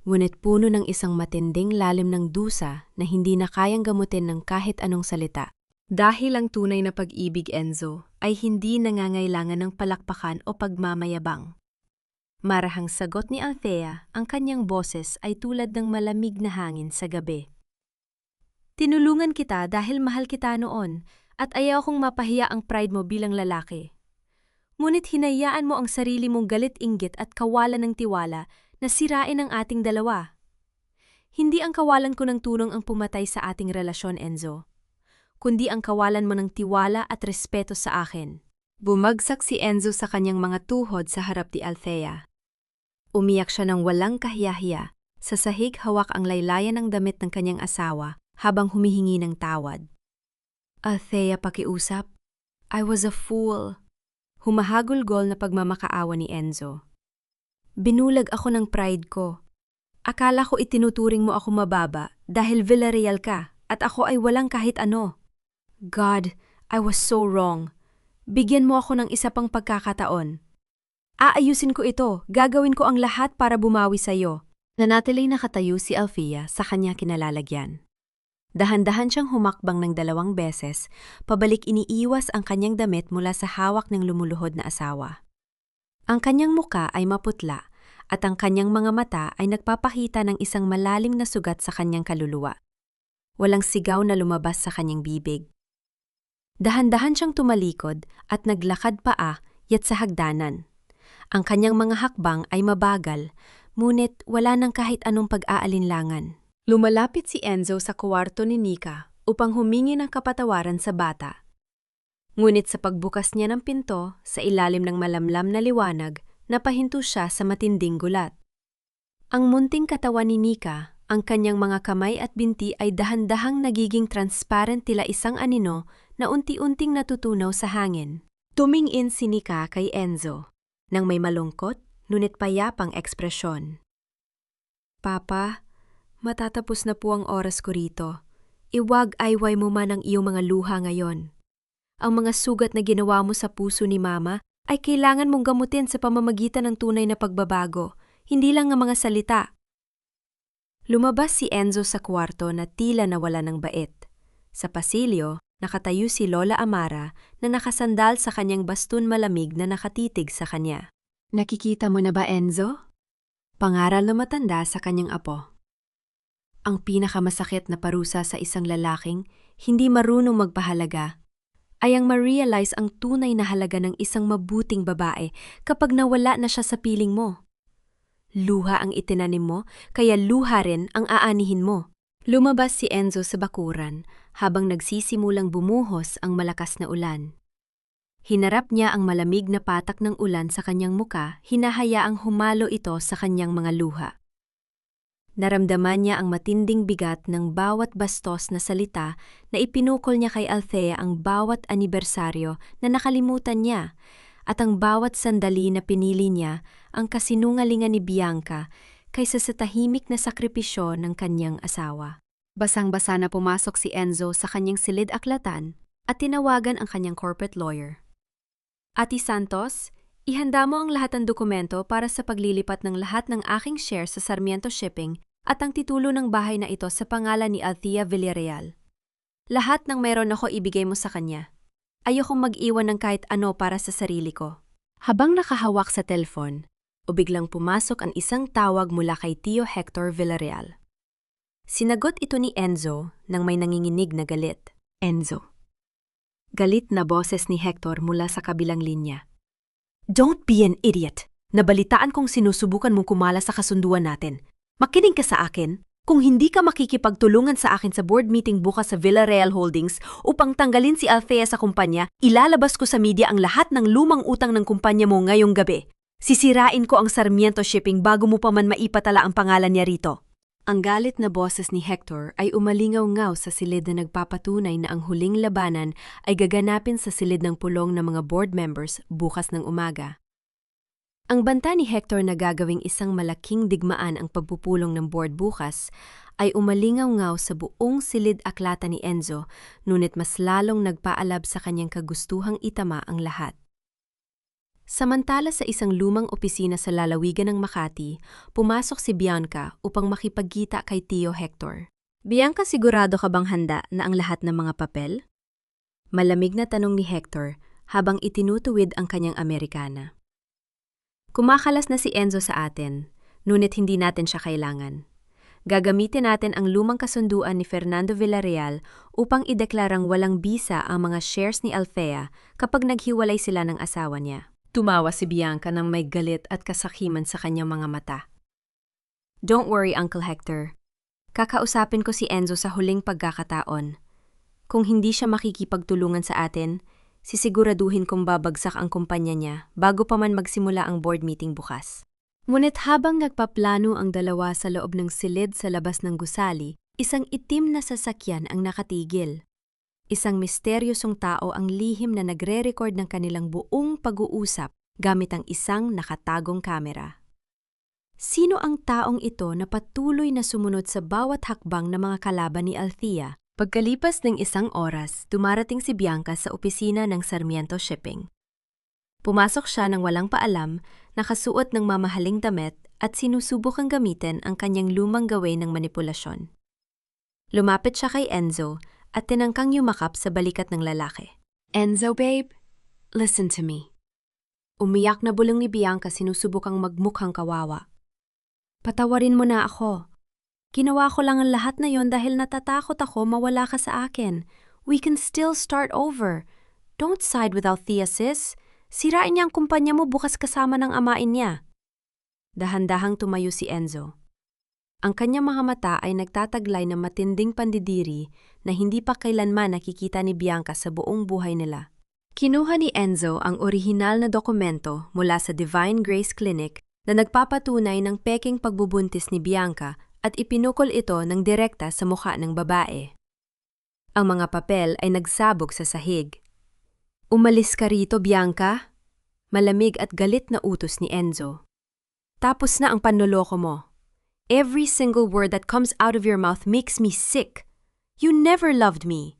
Ngunit puno ng isang matinding lalim ng dusa na hindi na kayang gamutin ng kahit anong salita. Dahil ang tunay na pag-ibig, Enzo, ay hindi nangangailangan ng palakpakan o pagmamayabang. Marahang sagot ni Althea, ang kanyang boses ay tulad ng malamig na hangin sa gabi. Tinulungan kita dahil mahal kita noon at ayaw kong mapahiya ang pride mo bilang lalaki. Ngunit hinayaan mo ang sarili mong galit-inggit at kawalan ng tiwala na sirain ang ating dalawa. Hindi ang kawalan ko ng tulong ang pumatay sa ating relasyon, Enzo, kundi ang kawalan mo ng tiwala at respeto sa akin. Bumagsak si Enzo sa kanyang mga tuhod sa harap ni Althea. Umiyak siya ng walang kahiyahiya. Sa sahig hawak ang laylayan ng damit ng kanyang asawa habang humihingi ng tawad. Althea, pakiusap. I was a fool. Humahagulgol na pagmamakaawa ni Enzo. Binulag ako ng pride ko. Akala ko itinuturing mo ako mababa dahil Villarreal ka at ako ay walang kahit ano. God, I was so wrong. Bigyan mo ako ng isa pang pagkakataon. Aayusin ko ito, gagawin ko ang lahat para bumawi sa'yo. Nanatiling nakatayo si Althea sa kanya kinalalagyan. Dahan-dahan siyang humakbang ng 2 beses, pabalik iniiwas ang kanyang damit mula sa hawak ng lumuluhod na asawa. Ang kanyang muka ay maputla at ang kanyang mga mata ay nagpapakita ng isang malalim na sugat sa kanyang kaluluwa. Walang sigaw na lumabas sa kanyang bibig. Dahan-dahan siyang tumalikod at naglakad paa yat sa hagdanan. Ang kanyang mga hakbang ay mabagal, ngunit wala nang kahit anong pag-aalinlangan. Lumalapit si Enzo sa kwarto ni Nika upang humingi ng kapatawaran sa bata. Ngunit sa pagbukas niya ng pinto, sa ilalim ng malamlam na liwanag, napahinto siya sa matinding gulat. Ang munting katawan ni Nika, ang kanyang mga kamay at binti ay dahan-dahang nagiging transparent tila isang anino na unti-unting natutunaw sa hangin. Tumingin si Nika kay Enzo, nang may malungkot, ngunit payapang ekspresyon. Papa, matatapos na po ang oras ko rito. Iwag-ayway mo man ang iyong mga luha ngayon. Ang mga sugat na ginawa mo sa puso ni Mama ay kailangan mong gamutin sa pamamagitan ng tunay na pagbabago, hindi lang ang mga salita. Lumabas si Enzo sa kwarto na tila nawala ng bait. Sa pasilyo, nakatayo si Lola Amara na nakasandal sa kanyang baston malamig na nakatitig sa kanya. Nakikita mo na ba, Enzo? Pangaral na matanda sa kanyang apo. Ang pinakamasakit na parusa sa isang lalaking hindi marunong magpahalaga ay ang ma-realize ang tunay na halaga ng isang mabuting babae kapag nawala na siya sa piling mo. Luha ang itinanim mo, kaya luha rin ang aanihin mo. Lumabas si Enzo sa bakuran habang nagsisimulang bumuhos ang malakas na ulan. Hinarap niya ang malamig na patak ng ulan sa kanyang muka, hinahayaang humalo ito sa kanyang mga luha. Naramdaman niya ang matinding bigat ng bawat bastos na salita na ipinukol niya kay Althea, ang bawat anibersaryo na nakalimutan niya, at ang bawat sandali na pinili niya ang kasinungalingan ni Bianca kaysa sa tahimik na sakripisyo ng kanyang asawa. Basang-basa na pumasok si Enzo sa kanyang silid-aklatan at tinawagan ang kanyang corporate lawyer. Ati Santos, ihanda mo ang lahat ng dokumento para sa paglilipat ng lahat ng aking share sa Sarmiento Shipping at ang titulo ng bahay na ito sa pangalan ni Althea Villarreal. Lahat ng meron ako ibigay mo sa kanya. Ayokong mag-iwan ng kahit ano para sa sarili ko. Habang nakahawak sa telefon, biglang pumasok ang isang tawag mula kay Tio Hector Villarreal. Sinagot ito ni Enzo nang may nanginginig na galit. Enzo. Galit na boses ni Hector mula sa kabilang linya. Don't be an idiot! Nabalitaan kong sinusubukan mong kumala sa kasunduan natin. Makinig ka sa akin. Kung hindi ka makikipagtulungan sa akin sa board meeting bukas sa Villarreal Holdings upang tanggalin si Althea sa kumpanya, ilalabas ko sa media ang lahat ng lumang utang ng kumpanya mo ngayong gabi. Sisirain ko ang Sarmiento Shipping bago mo pa man maipatala ang pangalan niya rito. Ang galit na boses ni Hector ay umalingaw-ngaw sa silid na nagpapatunay na ang huling labanan ay gaganapin sa silid ng pulong ng mga board members bukas ng umaga. Ang banta ni Hector na gagawing isang malaking digmaan ang pagpupulong ng board bukas ay umalingaw-ngaw sa buong silid-aklatan ni Enzo, ngunit mas lalong nagpaalab sa kanyang kagustuhang itama ang lahat. Samantala sa isang lumang opisina sa lalawigan ng Makati, pumasok si Bianca upang makipagkita kay Tio Hector. Bianca, sigurado ka bang handa na ang lahat ng mga papel? Malamig na tanong ni Hector habang itinutuwid ang kanyang Amerikana. Kumakalas na si Enzo sa atin, ngunit hindi natin siya kailangan. Gagamitin natin ang lumang kasunduan ni Fernando Villarreal upang ideklarang walang bisa ang mga shares ni Althea kapag naghiwalay sila ng asawa niya. Tumawa si Bianca nang may galit at kasakiman sa kanyang mga mata. Don't worry, Uncle Hector. Kakausapin ko si Enzo sa huling pagkakataon. Kung hindi siya makikipagtulungan sa atin, sisiguraduhin kong babagsak ang kumpanya niya bago pa man magsimula ang board meeting bukas. Ngunit habang nagpaplano ang dalawa sa loob ng silid sa labas ng gusali, isang itim na sasakyan ang nakatigil. Isang misteryosong tao ang lihim na nagre-record ng kanilang buong pag-uusap gamit ang isang nakatagong kamera. Sino ang taong ito na patuloy na sumunod sa bawat hakbang ng mga kalaban ni Althea? Pagkalipas ng isang oras, dumarating si Bianca sa opisina ng Sarmiento Shipping. Pumasok siya nang walang paalam, nakasuot ng mamahaling damit at sinusubukang gamitin ang kanyang lumang gawin ng manipulasyon. Lumapit siya kay Enzo at tinangkang yumakap sa balikat ng lalaki. Enzo, babe, listen to me. Umiyak na bulong ni Bianca, sinusubukang magmukhang kawawa. Patawarin mo na ako. Ginawa ko lang ang lahat na yon dahil natatakot ako mawala ka sa akin. We can still start over. Don't side with Althea, sis. Sirain niya ang kumpanya mo bukas kasama ng amain niya. Dahan-dahang tumayo si Enzo. Ang kanyang mga mata ay nagtataglay ng matinding pandidiri na hindi pa kailanman nakikita ni Bianca sa buong buhay nila. Kinuha ni Enzo ang orihinal na dokumento mula sa Divine Grace Clinic na nagpapatunay ng peking pagbubuntis ni Bianca at ipinukol ito ng direkta sa mukha ng babae. Ang mga papel ay nagsabog sa sahig. Umalis ka rito, Bianca. Malamig at galit na utos ni Enzo. Tapos na ang panloloko mo. Every single word that comes out of your mouth makes me sick. You never loved me.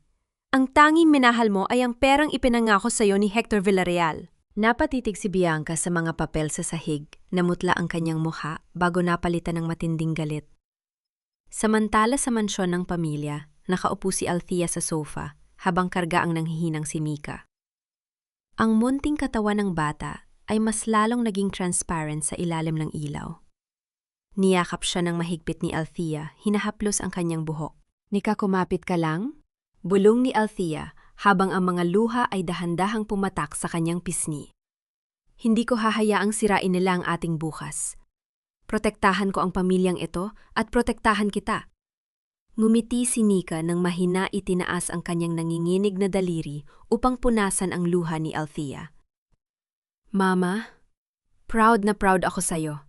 Ang tanging minahal mo ay ang perang ipinangako sa iyo ni Hector Villarreal. Napatitig si Bianca sa mga papel sa sahig, namutla ang kanyang mukha bago napalitan ng matinding galit. Samantala sa mansyon ng pamilya, nakaupo si Althea sa sofa habang karga ang nanghihinang si Mika. Ang munting katawan ng bata ay mas lalong naging transparent sa ilalim ng ilaw. Niyakap siya ng mahigpit ni Althea, hinahaplos ang kanyang buhok. Nika, kumapit ka lang? Bulong ni Althea habang ang mga luha ay dahan-dahang pumatak sa kanyang pisngi. Hindi ko hahayaang sirain nila ang ating bukas. Protektahan ko ang pamilyang ito at protektahan kita. Ngumiti si Nika nang mahina itinaas ang kanyang nanginginig na daliri upang punasan ang luha ni Althea. Mama, proud na proud ako sa'yo.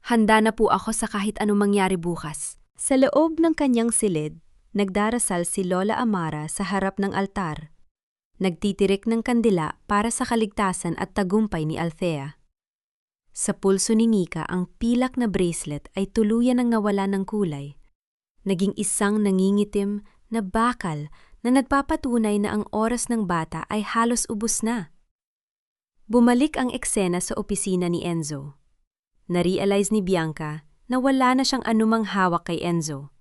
Handa na po ako sa kahit anong mangyari bukas. Sa loob ng kanyang silid, nagdarasal si Lola Amara sa harap ng altar. Nagtitirik ng kandila para sa kaligtasan at tagumpay ni Althea. Sa pulso ni Nika ang pilak na bracelet ay tuluyan ng nawala ng kulay. Naging isang nangingitim na bakal na nagpapatunay na ang oras ng bata ay halos ubos na. Bumalik ang eksena sa opisina ni Enzo. Narealize ni Bianca na wala na siyang anumang hawak kay Enzo.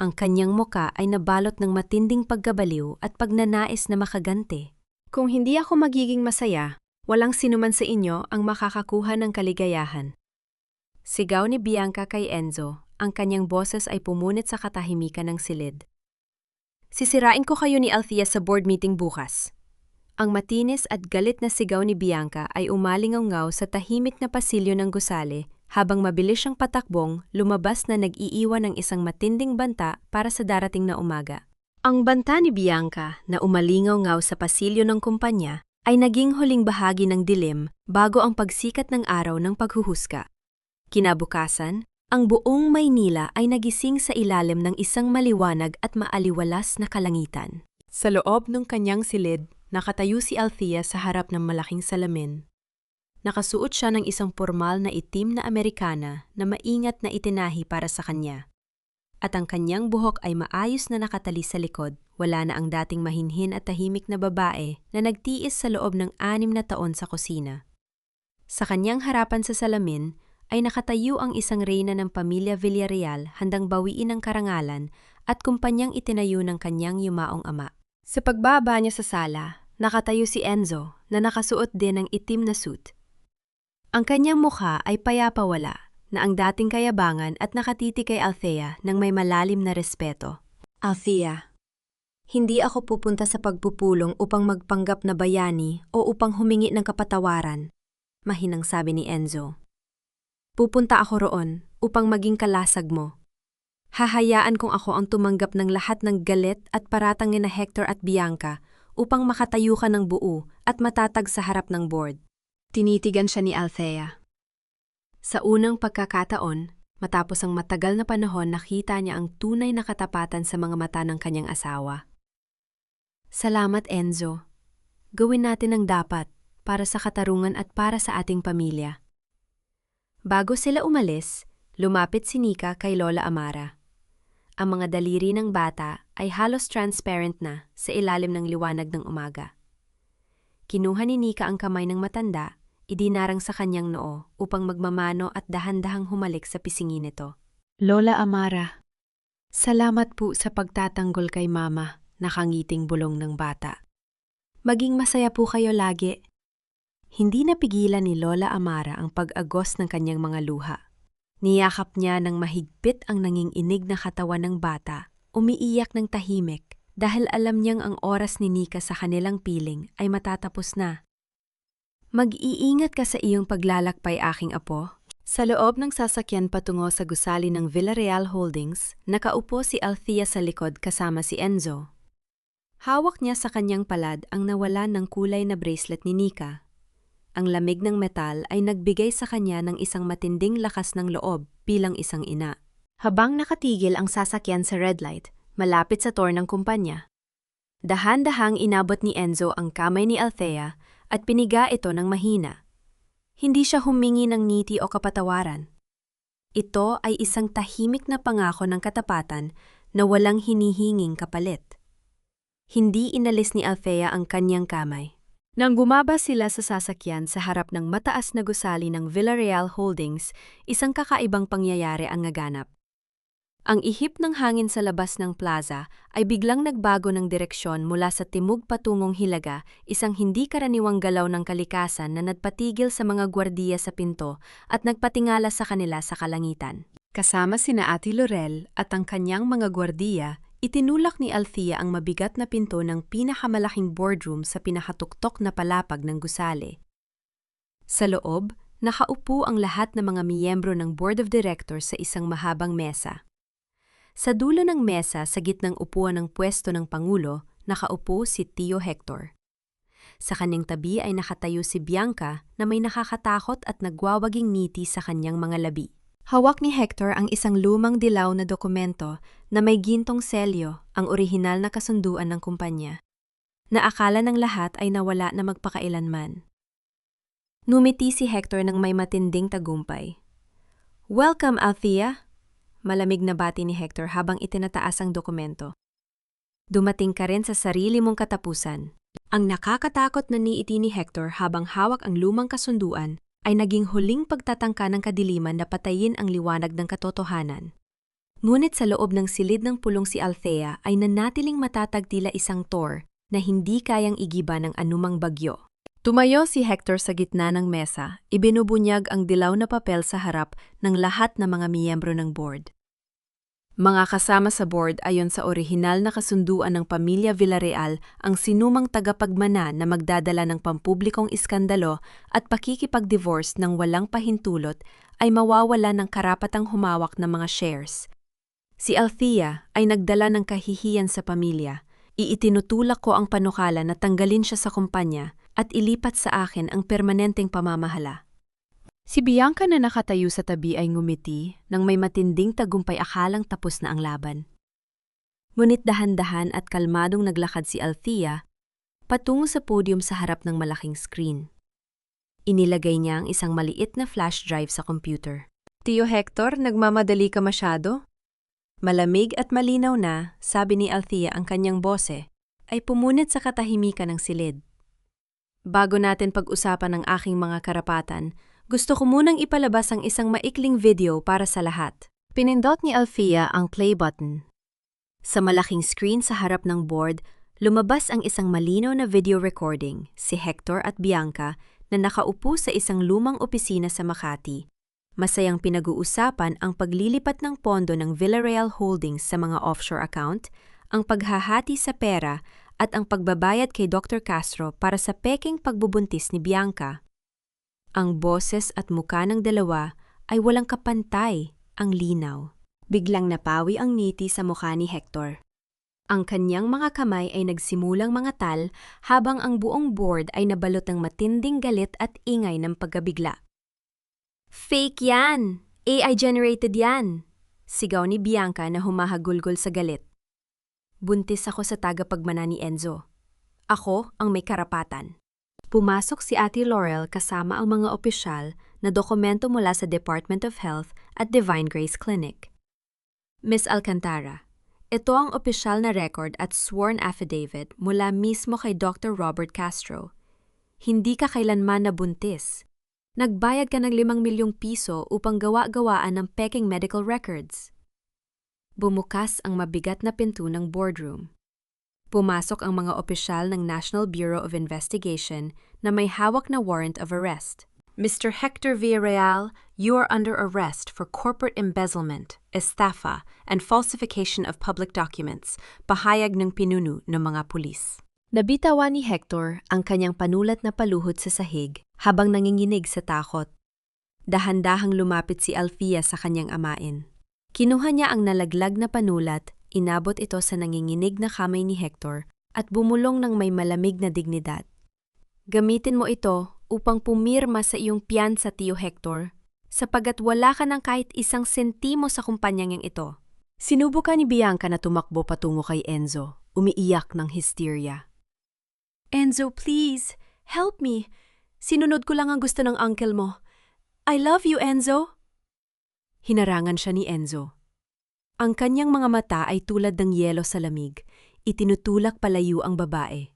Ang kanyang muka ay nabalot ng matinding pagkabaliw at pagnanais na makaganti. Kung hindi ako magiging masaya, walang sinuman sa inyo ang makakakuha ng kaligayahan. Sigaw ni Bianca kay Enzo, ang kanyang boses ay pumunit sa katahimikan ng silid. Sisirain ko kayo ni Althea sa board meeting bukas. Ang matinis at galit na sigaw ni Bianca ay umalingaw-ngaw sa tahimik na pasilyo ng gusali habang mabilis siyang patakbong, lumabas na nag-iiwan ng isang matinding banta para sa darating na umaga. Ang banta ni Bianca na umalingaw-ngaw sa pasilyo ng kumpanya ay naging huling bahagi ng dilim bago ang pagsikat ng araw ng paghuhusga. Kinabukasan, ang buong Maynila ay nagising sa ilalim ng isang maliwanag at maaliwalas na kalangitan. Sa loob ng kanyang silid, nakatayo si Althea sa harap ng malaking salamin. Nakasuot siya ng isang pormal na itim na Amerikana na maingat na itinahi para sa kanya. At ang kanyang buhok ay maayos na nakatali sa likod, wala na ang dating mahinhin at tahimik na babae na nagtiis sa loob ng 6 na taon sa kusina. Sa kanyang harapan sa salamin ay nakatayo ang isang reyna ng pamilya Villarreal handang bawiin ang karangalan at kumpanyang itinayo ng kanyang yumaong ama. Sa pagbaba niya sa sala, nakatayo si Enzo na nakasuot din ng itim na suit. Ang kanyang mukha ay payapa-wala na ang dating kayabangan at nakatiti kay Althea ng may malalim na respeto. Althea, hindi ako pupunta sa pagpupulong upang magpanggap na bayani o upang humingi ng kapatawaran, mahinang sabi ni Enzo. Pupunta ako roon upang maging kalasag mo. Hahayaan kong ako ang tumanggap ng lahat ng galit at paratangin na Hector at Bianca upang makatayo ka ng buo at matatag sa harap ng board. Tinitigan siya ni Althea. Sa unang pagkakataon, matapos ang matagal na panahon nakita niya ang tunay na katapatan sa mga mata ng kanyang asawa. Salamat Enzo. Gawin natin ang dapat para sa katarungan at para sa ating pamilya. Bago sila umalis, lumapit si Nika kay Lola Amara. Ang mga daliri ng bata ay halos transparent na sa ilalim ng liwanag ng umaga. Kinuha ni Nika ang kamay ng matanda, idinarang sa kanyang noo upang magmamano at dahan-dahang humalik sa pisngi nito. Lola Amara. Salamat po sa pagtatanggol kay Mama, nakangiting bulong ng bata. Maging masaya po kayo lagi. Hindi napigilan ni Lola Amara ang pag-agos ng kanyang mga luha. Niyakap niya ng mahigpit ang nanginginig na katawan ng bata, umiiyak ng tahimik dahil alam niyang ang oras ni Nika sa kanilang piling ay matatapos na. Mag-iingat ka sa iyong paglalakbay aking apo. Sa loob ng sasakyan patungo sa gusali ng Villarreal Holdings, nakaupo si Althea sa likod kasama si Enzo. Hawak niya sa kanyang palad ang nawalan ng kulay na bracelet ni Nika. Ang lamig ng metal ay nagbigay sa kanya ng isang matinding lakas ng loob bilang isang ina. Habang nakatigil ang sasakyan sa red light, malapit sa door ng kumpanya, dahan-dahang inabot ni Enzo ang kamay ni Althea at piniga ito ng mahina. Hindi siya humingi ng ngiti o kapatawaran. Ito ay isang tahimik na pangako ng katapatan na walang hinihinging kapalit. Hindi inalis ni Althea ang kanyang kamay. Nang bumaba sila sa sasakyan sa harap ng mataas na gusali ng Villarreal Holdings, isang kakaibang pangyayari ang naganap. Ang ihip ng hangin sa labas ng plaza ay biglang nagbago ng direksyon mula sa timog patungong Hilaga, isang hindi karaniwang galaw ng kalikasan na nagpatigil sa mga gwardiya sa pinto at nagpatingala sa kanila sa kalangitan. Kasama sina Ate Laurel at ang kanyang mga gwardiya, itinulak ni Althea ang mabigat na pinto ng pinakamalaking boardroom sa pinakatuktok na palapag ng gusali. Sa loob, nakaupo ang lahat ng mga miyembro ng Board of Directors sa isang mahabang mesa. Sa dulo ng mesa, sa gitnang upuan ng pwesto ng Pangulo, nakaupo si Tio Hector. Sa kanyang tabi ay nakatayo si Bianca na may nakakatakot at nagwawaging ngiti sa kanyang mga labi. Hawak ni Hector ang isang lumang dilaw na dokumento na may gintong selyo, ang orihinal na kasunduan ng kumpanya, na akala ng lahat ay nawala na magpakailanman. Numiti si Hector ng may matinding tagumpay. "Welcome, Althea!" Malamig na bati ni Hector habang itinataas ang dokumento. "Dumating ka rin sa sarili mong katapusan." Ang nakakatakot na niiti ni Hector habang hawak ang lumang kasunduan ay naging huling pagtatangka ng kadiliman na patayin ang liwanag ng katotohanan. Ngunit sa loob ng silid ng pulong si Althea ay nanatiling matatag tila isang tor na hindi kayang igiba ng anumang bagyo. Tumayo si Hector sa gitna ng mesa, ibinubunyag ang dilaw na papel sa harap ng lahat ng mga miyembro ng board. Mga kasama sa board ayon sa orihinal na kasunduan ng pamilya Villarreal ang sinumang tagapagmana na magdadala ng pampublikong iskandalo at pakikipag-divorce ng walang pahintulot ay mawawala ng karapatang humawak ng mga shares. Si Althea ay nagdala ng kahihiyan sa pamilya. Iitinutulak ko ang panukala na tanggalin siya sa kumpanya at ilipat sa akin ang permanenteng pamamahala. Si Bianca na nakatayo sa tabi ay ngumiti nang may matinding tagumpay, akalang tapos na ang laban. Ngunit dahan-dahan at kalmadong naglakad si Althea patungo sa podium sa harap ng malaking screen. Inilagay niya ang isang maliit na flash drive sa computer. "Tio Hector, nagmamadali ka masyado?" Malamig at malinaw na, sabi ni Althea ang kanyang bose, ay pumunit sa katahimikan ng silid. "Bago natin pag-usapan ang aking mga karapatan, gusto ko munang ipalabas ang isang maikling video para sa lahat." Pinindot ni Althea ang play button. Sa malaking screen sa harap ng board, lumabas ang isang malinaw na video recording, si Hector at Bianca na nakaupo sa isang lumang opisina sa Makati. Masayang pinag-uusapan ang paglilipat ng pondo ng Villarreal Holdings sa mga offshore account, ang paghahati sa pera at ang pagbabayad kay Dr. Castro para sa peking pagbubuntis ni Bianca. Ang boses at muka ng dalawa ay walang kapantay, ang linaw. Biglang napawi ang ngiti sa mukha ni Hector. Ang kanyang mga kamay ay nagsimulang mangatal habang ang buong board ay nabalot ng matinding galit at ingay ng pagkabigla. "Fake yan! AI-generated yan!" sigaw ni Bianca na humahagulgol sa galit. "Buntis ako sa tagapagmana ni Enzo. Ako ang may karapatan." Pumasok si Ate Laurel kasama ang mga opisyal na dokumento mula sa Department of Health at Divine Grace Clinic. "Miss Alcantara, ito ang opisyal na record at sworn affidavit mula mismo kay Dr. Robert Castro. Hindi ka kailanman nabuntis. Nagbayad ka ng 5 milyong piso upang gawa-gawaan ng peking medical records." Bumukas ang mabigat na pinto ng boardroom. Pumasok ang mga opisyal ng National Bureau of Investigation na may hawak na warrant of arrest. "Mr. Hector Villarreal, you are under arrest for corporate embezzlement, estafa, and falsification of public documents," pahayag ng pinuno ng mga pulis. Nabitawan ni Hector ang kanyang panulat na paluhod sa sahig habang nanginginig sa takot. Dahan-dahang lumapit si Althea sa kanyang amain. Kinuha niya ang nalaglag na panulat, inabot ito sa nanginginig na kamay ni Hector at bumulong ng may malamig na dignidad. "Gamitin mo ito upang pumirma sa iyong piyansa, Tio Hector, sapagat wala ka ng kahit isang sentimo sa kumpanyang ito." Sinubukan ni Bianca na tumakbo patungo kay Enzo, umiiyak ng hysteria. "Enzo, please, help me. Sinunod ko lang ang gusto ng uncle mo. I love you, Enzo." Hinarangan siya ni Enzo. Ang kanyang mga mata ay tulad ng yelo sa lamig. Itinutulak palayo ang babae.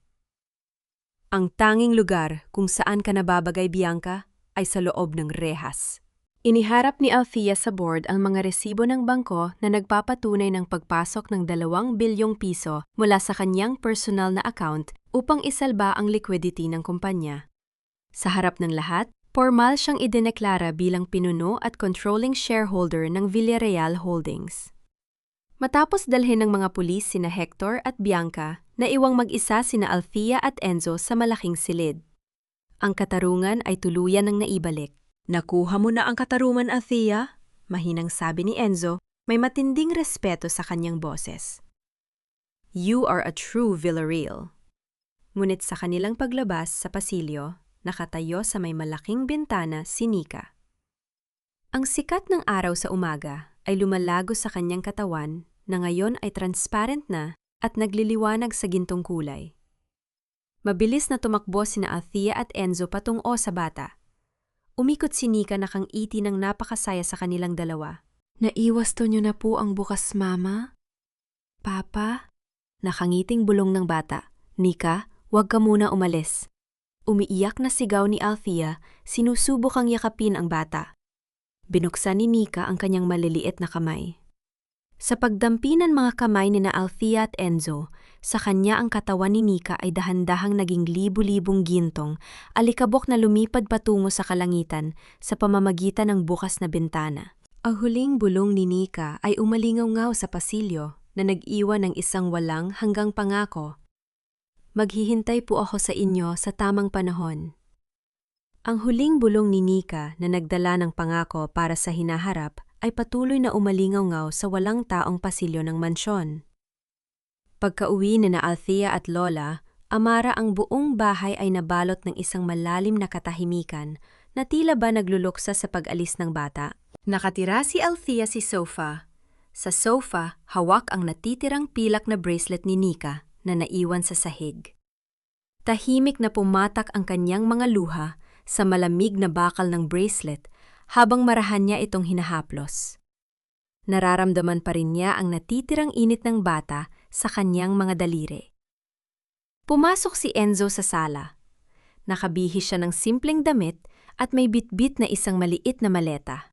"Ang tanging lugar kung saan ka nababagay, Bianca, ay sa loob ng rehas." Iniharap ni Althea sa board ang mga resibo ng bangko na nagpapatunay ng pagpasok ng 2 bilyong piso mula sa kanyang personal na account upang isalba ang liquidity ng kumpanya. Sa harap ng lahat, formal siyang idineklara bilang pinuno at controlling shareholder ng Villarreal Holdings. Matapos dalhin ng mga pulis sina Hector at Bianca, naiwang mag-isa sina Althea at Enzo sa malaking silid. Ang katarungan ay tuluyan ng naibalik. "Nakuha mo na ang katarungan, Althea?" Mahinang sabi ni Enzo, may matinding respeto sa kanyang boses. "You are a true Villarreal." Ngunit sa kanilang paglabas sa pasilyo, nakatayo sa may malaking bintana si Nika. Ang sikat ng araw sa umaga ay lumalago sa kanyang katawan na ngayon ay transparent na at nagliliwanag sa gintong kulay. Mabilis na tumakbo sina Althea at Enzo patungo sa bata. Umikot si Nika na kang-iti ng napakasaya sa kanilang dalawa. "Naiwasto niyo na po ang bukas, Mama?" "Papa?" Nakangiting bulong ng bata. "Nika, huwag ka muna umalis." Umiiyak na sigaw ni Althea, sinusubukang yakapin ang bata. Binuksan ni Nika ang kanyang maliliit na kamay. Sa pagdampi ng mga kamay ni Althea at Enzo, sa kanya ang katawan ni Nika ay dahan-dahang naging libu-libong gintong, alikabok na lumipad patungo sa kalangitan sa pamamagitan ng bukas na bintana. Ang huling bulong ni Nika ay umalingaw-ngaw sa pasilyo na nag-iwan ng isang walang hanggang pangako. "Maghihintay po ako sa inyo sa tamang panahon." Ang huling bulong ni Nika na nagdala ng pangako para sa hinaharap ay patuloy na umalingaw-ngaw sa walang taong pasilyo ng mansyon. Pagka-uwi ni Althea at Lola, Amara, ang buong bahay ay nabalot ng isang malalim na katahimikan na tila ba nagluluksa sa pag-alis ng bata. Nakatira si Althea sa sofa. Sa sofa, hawak ang natitirang pilak na bracelet ni Nika na naiwan sa sahig. Tahimik na pumatak ang kanyang mga luha sa malamig na bakal ng bracelet habang marahan niya itong hinahaplos. Nararamdaman pa rin niya ang natitirang init ng bata sa kanyang mga daliri. Pumasok si Enzo sa sala. Nakabihis siya ng simpleng damit at may bitbit na isang maliit na maleta.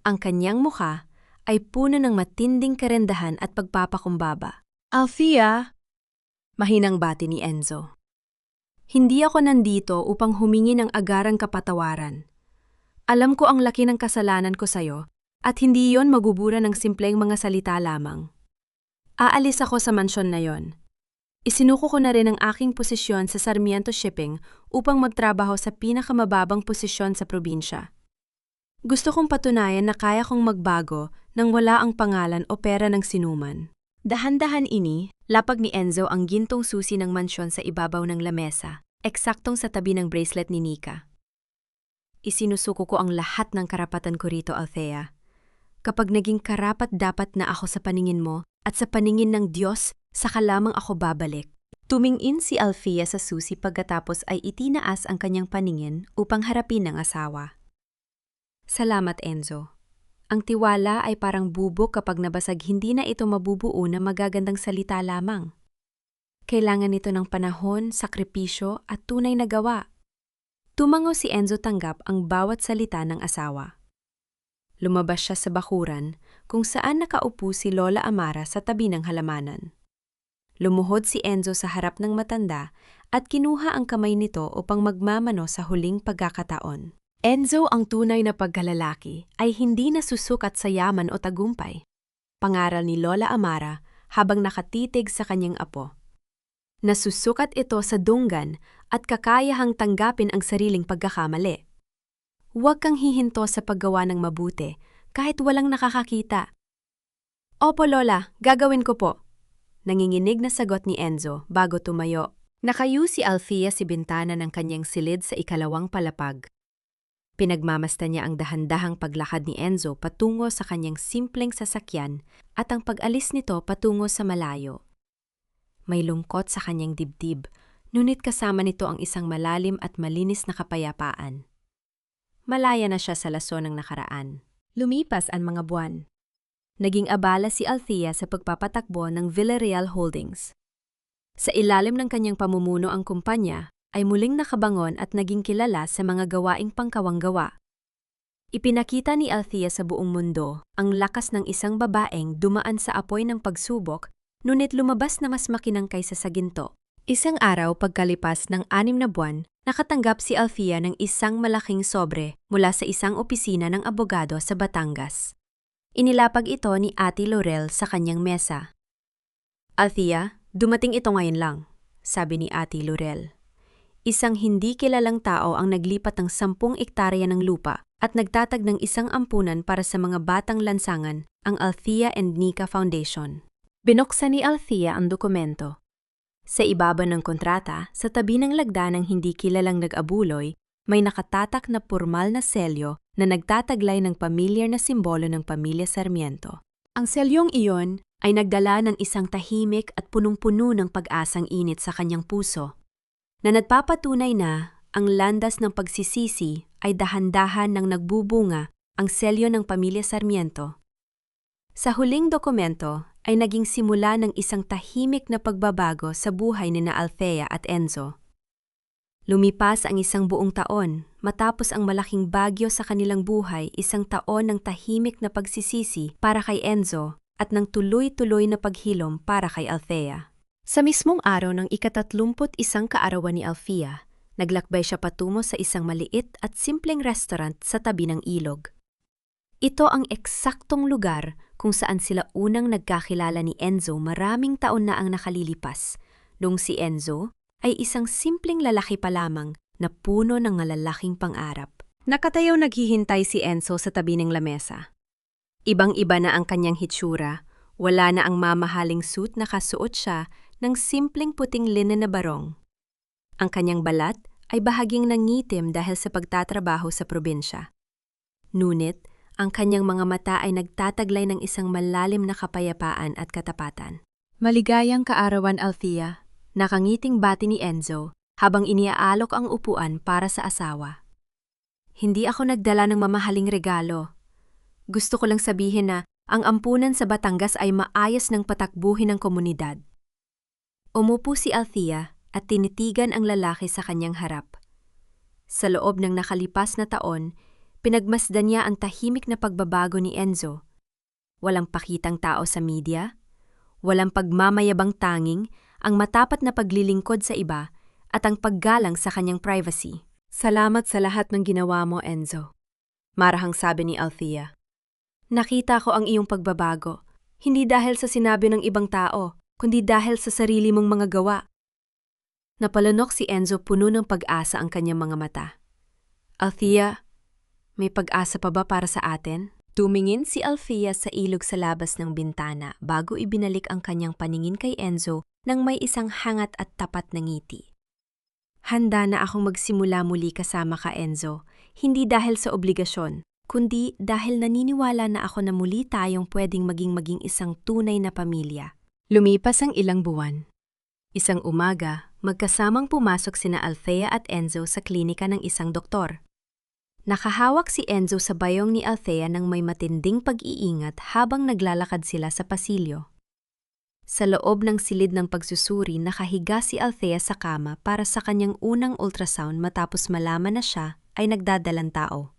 Ang kanyang mukha ay puno ng matinding karendahan at pagpapakumbaba. "Althea!" Mahinang bati ni Enzo. "Hindi ako nandito upang humingi ng agarang kapatawaran. Alam ko ang laki ng kasalanan ko sa'yo at hindi yon magubura ng simpleng mga salita lamang. Aalis ako sa mansyon na yon. Isinuko ko na rin ang aking posisyon sa Sarmiento Shipping upang magtrabaho sa pinakamababang posisyon sa probinsya. Gusto kong patunayan na kaya kong magbago nang wala ang pangalan o pera ng sinuman." Dahan-dahan lapag ni Enzo ang gintong susi ng mansyon sa ibabaw ng lamesa, eksaktong sa tabi ng bracelet ni Nika. "Isinusuko ko ang lahat ng karapatan ko rito, Althea. Kapag naging karapat-dapat na ako sa paningin mo at sa paningin ng Diyos, saka lamang ako babalik." Tumingin si Althea sa susi pagkatapos ay itinaas ang kanyang paningin upang harapin ang asawa. "Salamat, Enzo. Ang tiwala ay parang bubok kapag nabasag, hindi na ito mabubuo na magagandang salita lamang. Kailangan nito ng panahon, sakripisyo at tunay na gawa." Tumango si Enzo tanggap ang bawat salita ng asawa. Lumabas siya sa bakuran kung saan nakaupo si Lola Amara sa tabi ng halamanan. Lumuhod si Enzo sa harap ng matanda at kinuha ang kamay nito upang magmamano sa huling pagkakataon. Enzo, ang tunay na pagkalalaki ay hindi nasusukat sa yaman o tagumpay. Pangaral ni Lola Amara habang nakatitig sa kanyang apo. Nasusukat ito sa dunggan at kakayahang tanggapin ang sariling pagkakamali. Huwag kang hihinto sa paggawa ng mabuti kahit walang nakakakita. "Opo, Lola, gagawin ko po." Nanginginig na sagot ni Enzo bago tumayo. Nakayu si Althea sa bintana ng kanyang silid sa ikalawang palapag. Pinagmamasta niya ang dahan-dahang paglakad ni Enzo patungo sa kanyang simpleng sasakyan at ang pag-alis nito patungo sa malayo. May lungkot sa kanyang dibdib, ngunit kasama nito ang isang malalim at malinis na kapayapaan. Malaya na siya sa laso ng nakaraan. Lumipas ang mga buwan. Naging abala si Althea sa pagpapatakbo ng Villarreal Holdings. Sa ilalim ng kanyang pamumuno ang kumpanya ay muling nakabangon at naging kilala sa mga gawaing pangkawanggawa. Ipinakita ni Althea sa buong mundo ang lakas ng isang babaeng dumaan sa apoy ng pagsubok, ngunit lumabas na mas makinang kaysa sa ginto. Isang araw pagkalipas ng 6 na buwan, nakatanggap si Althea ng isang malaking sobre mula sa isang opisina ng abogado sa Batangas. Inilapag ito ni Ate Laurel sa kanyang mesa. "Althea, dumating ito ngayon lang," sabi ni Ate Laurel. Isang hindi kilalang tao ang naglipat ng 10 ektarya ng lupa at nagtatag ng isang ampunan para sa mga batang lansangan, ang Althea and Nika Foundation. Binuksan ni Althea ang dokumento. Sa ibaba ng kontrata, sa tabi ng lagda ng hindi kilalang nag-abuloy, may nakatatak na pormal na selyo na nagtataglay ng pamilyar na simbolo ng pamilya Sarmiento. Ang selyong iyon ay nagdala ng isang tahimik at punong-puno ng pag-asang init sa kanyang puso, na nagpapatunay na ang landas ng pagsisisi ay dahan-dahan nang nagbubunga ang selyo ng pamilya Sarmiento. Sa huling dokumento ay naging simula ng isang tahimik na pagbabago sa buhay ni Althea at Enzo. Lumipas ang isang buong taon matapos ang malaking bagyo sa kanilang buhay, isang taon ng tahimik na pagsisisi para kay Enzo at ng tuloy-tuloy na paghilom para kay Althea. Sa mismong araw ng ika-31 kaarawan ni Althea, naglakbay siya patungo sa isang maliit at simpleng restaurant sa tabi ng ilog. Ito ang eksaktong lugar kung saan sila unang nagkakilala ni Enzo maraming taon na ang nakalilipas, nung si Enzo ay isang simpleng lalaki pa lamang na puno ng malalaking pangarap. Nakatayaw naghihintay si Enzo sa tabi ng lamesa. Ibang-iba na ang kanyang hitsura, wala na ang mamahaling suit na kasuot siya ng simpleng puting linen na barong. Ang kanyang balat ay bahaging nangitim dahil sa pagtatrabaho sa probinsya. Ngunit, ang kanyang mga mata ay nagtataglay ng isang malalim na kapayapaan at katapatan. "Maligayang kaarawan, Althea," nakangiting bati ni Enzo habang iniaalok ang upuan para sa asawa. "Hindi ako nagdala ng mamahaling regalo. Gusto ko lang sabihin na ang ampunan sa Batangas ay maayos ng patakbuhin ng komunidad." Umupo si Althea at tinitigan ang lalaki sa kanyang harap. Sa loob ng nakalipas na taon, pinagmasdan niya ang tahimik na pagbabago ni Enzo. Walang pakitang tao sa media, walang pagmamayabang tanging, ang matapat na paglilingkod sa iba at ang paggalang sa kanyang privacy. "Salamat sa lahat ng ginawa mo, Enzo," marahang sabi ni Althea. "Nakita ko ang iyong pagbabago, hindi dahil sa sinabi ng ibang tao, kundi dahil sa sarili mong mga gawa." Napalunok si Enzo, puno ng pag-asa ang kanyang mga mata. "Althea, may pag-asa pa ba para sa atin?" Tumingin si Althea sa ilog sa labas ng bintana bago ibinalik ang kanyang paningin kay Enzo nang may isang hangat at tapat na ngiti. "Handa na akong magsimula muli kasama ka, Enzo, hindi dahil sa obligasyon, kundi dahil naniniwala na ako na muli tayong pwedeng maging isang tunay na pamilya." Lumipas ang ilang buwan. Isang umaga, magkasamang pumasok sina Althea at Enzo sa klinika ng isang doktor. Nakahawak si Enzo sa bayong ni Althea nang may matinding pag-iingat habang naglalakad sila sa pasilyo. Sa loob ng silid ng pagsusuri, nakahiga si Althea sa kama para sa kanyang unang ultrasound matapos malaman na siya ay nagdadalang tao.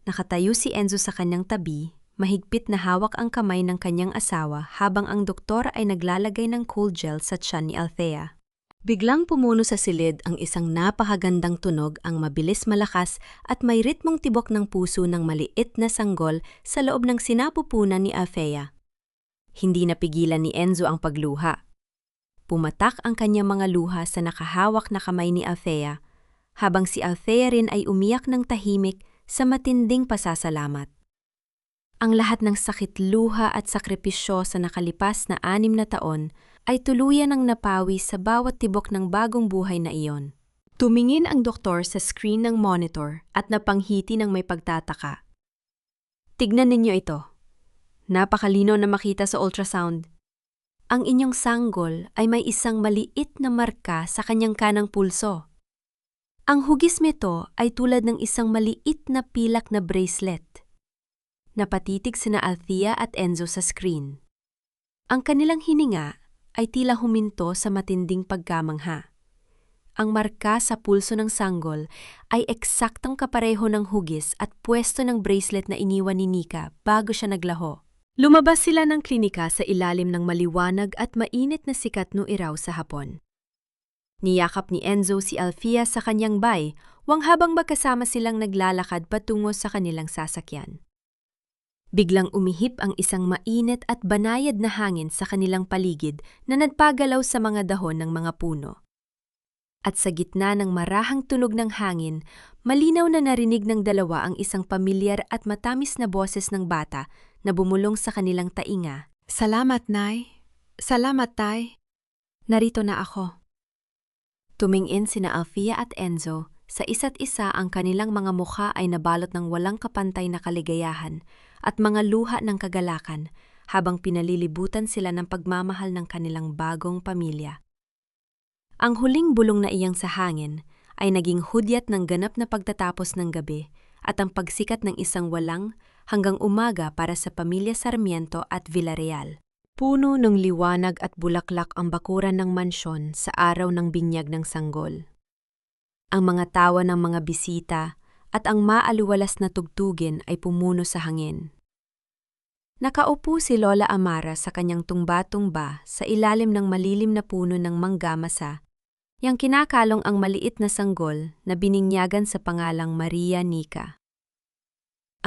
Nakatayo si Enzo sa kanyang tabi, mahigpit na hawak ang kamay ng kanyang asawa habang ang doktor ay naglalagay ng cold gel sa tiyan ni Althea. Biglang pumuno sa silid ang isang napakagandang tunog, ang mabilis, malakas at may ritmong tibok ng puso ng maliit na sanggol sa loob ng sinapupunan ni Althea. Hindi napigilan ni Enzo ang pagluha. Pumatak ang kanyang mga luha sa nakahawak na kamay ni Althea, habang si Althea rin ay umiyak ng tahimik sa matinding pasasalamat. Ang lahat ng sakit, luha at sakripisyo sa nakalipas na 6 na taon ay tuluyan ang napawi sa bawat tibok ng bagong buhay na iyon. Tumingin ang doktor sa screen ng monitor at napanghiti ng may pagtataka. "Tignan ninyo ito. Napakalino na makita sa ultrasound. Ang inyong sanggol ay may isang maliit na marka sa kanyang kanang pulso. Ang hugis nito ay tulad ng isang maliit na pilak na bracelet." Napatitig sina Althea at Enzo sa screen. Ang kanilang hininga ay tila huminto sa matinding pagkamangha. ang marka sa pulso ng sanggol ay eksaktong kapareho ng hugis at pwesto ng bracelet na iniwan ni Nika bago siya naglaho. Lumabas sila ng klinika sa ilalim ng maliwanag at mainit na sikat no iraw sa hapon. Niyakap ni Enzo si Alfia sa kanyang bay, habang magkasama silang naglalakad patungo sa kanilang sasakyan. Biglang umihip ang isang mainit at banayad na hangin sa kanilang paligid na nagpagalaw sa mga dahon ng mga puno. At sa gitna ng marahang tunog ng hangin, malinaw na narinig ng dalawa ang isang pamilyar at matamis na boses ng bata na bumulong sa kanilang tainga. Salamat, Nay. Salamat, Tay. Narito na ako. Tumingin sina Alfia at Enzo, sa isa't isa ang kanilang mga mukha ay nabalot ng walang kapantay na kaligayahan at mga luha ng kagalakan habang pinalilibutan sila ng pagmamahal ng kanilang bagong pamilya. Ang huling bulong na iyang sa hangin ay naging hudyat ng ganap na pagtatapos ng gabi at ang pagsikat ng isang walang hanggang umaga para sa pamilya Sarmiento at Villarreal. Puno ng liwanag at bulaklak ang bakuran ng mansyon sa araw ng binyag ng sanggol. Ang mga tawa ng mga bisita at ang maaluwalas na tugtugin ay pumuno sa hangin. Nakaupo si Lola Amara sa kanyang tumba-tumba sa ilalim ng malilim na puno ng manggamasa, yang kinakalong ang maliit na sanggol na bininyagan sa pangalang Maria Nika.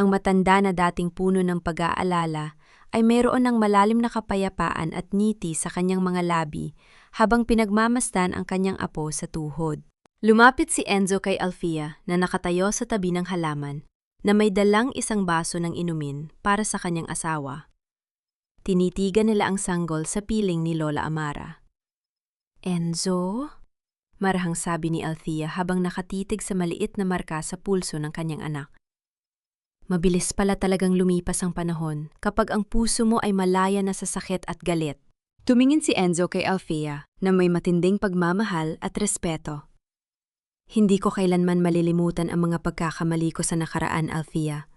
Ang matanda na dating puno ng pag-aalala ay mayroon ng malalim na kapayapaan at ngiti sa kanyang mga labi habang pinagmamasdan ang kanyang apo sa tuhod. Lumapit si Enzo kay Alfia na nakatayo sa tabi ng halaman na may dalang isang baso ng inumin para sa kanyang asawa. Tinitigan nila ang sanggol sa piling ni Lola Amara. Enzo? Marahang sabi ni Alfia habang nakatitig sa maliit na marka sa pulso ng kanyang anak. Mabilis pala talagang lumipas ang panahon kapag ang puso mo ay malaya na sa sakit at galit. Tumingin si Enzo kay Alfia na may matinding pagmamahal at respeto. Hindi ko kailanman malilimutan ang mga pagkakamali ko sa nakaraan, Alfia.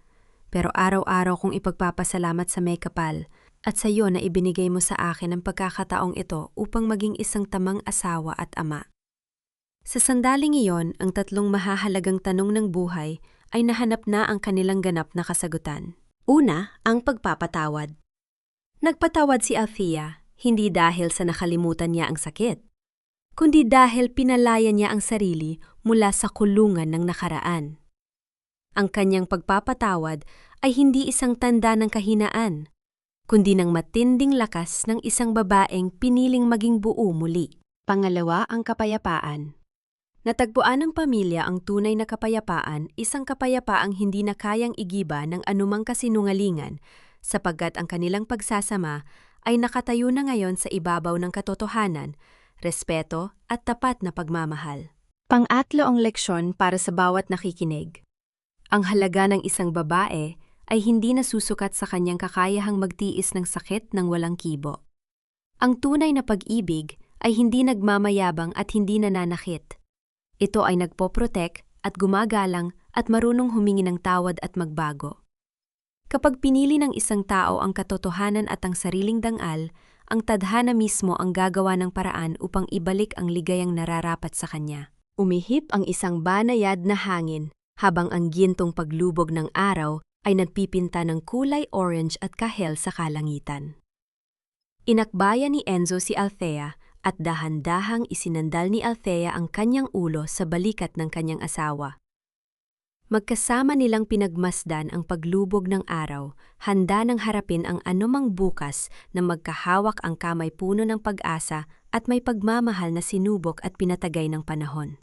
Pero araw-araw kong ipagpapasalamat sa may kapal at sa iyo na ibinigay mo sa akin ang pagkakataong ito upang maging isang tamang asawa at ama. Sa sandaling iyon, ang tatlong mahahalagang tanong ng buhay ay nahanap na ang kanilang ganap na kasagutan. Una, ang pagpapatawad. Nagpatawad si Alfia, hindi dahil sa nakalimutan niya ang sakit, kundi dahil pinalaya niya ang sarili mula sa kulungan ng nakaraan. Ang kanyang pagpapatawad ay hindi isang tanda ng kahinaan, kundi ng matinding lakas ng isang babaeng piniling maging buo muli. Pangalawa, ang kapayapaan. Natagpuan ng pamilya ang tunay na kapayapaan, isang kapayapaang hindi na kayang igiba ng anumang kasinungalingan, sapagkat ang kanilang pagsasama ay nakatayo na ngayon sa ibabaw ng katotohanan, respeto at tapat na pagmamahal. Pang-atlo ang leksyon para sa bawat nakikinig. Ang halaga ng isang babae ay hindi nasusukat sa kanyang kakayahang magtiis ng sakit ng walang kibo. Ang tunay na pag-ibig ay hindi nagmamayabang at hindi nananakit. Ito ay nagpoprotek at gumagalang at marunong humingi ng tawad at magbago. Kapag pinili ng isang tao ang katotohanan at ang sariling dangal, ang tadhana mismo ang gagawa ng paraan upang ibalik ang ligayang nararapat sa kanya. Umihip ang isang banayad na hangin habang ang gintong paglubog ng araw ay nagpipinta ng kulay orange at kahel sa kalangitan. Inakbayan ni Enzo si Althea at dahan-dahang isinandal ni Althea ang kanyang ulo sa balikat ng kanyang asawa. Magkasama nilang pinagmasdan ang paglubog ng araw, handa nang harapin ang anumang bukas na magkahawak ang kamay puno ng pag-asa at may pagmamahal na sinubok at pinatagay ng panahon.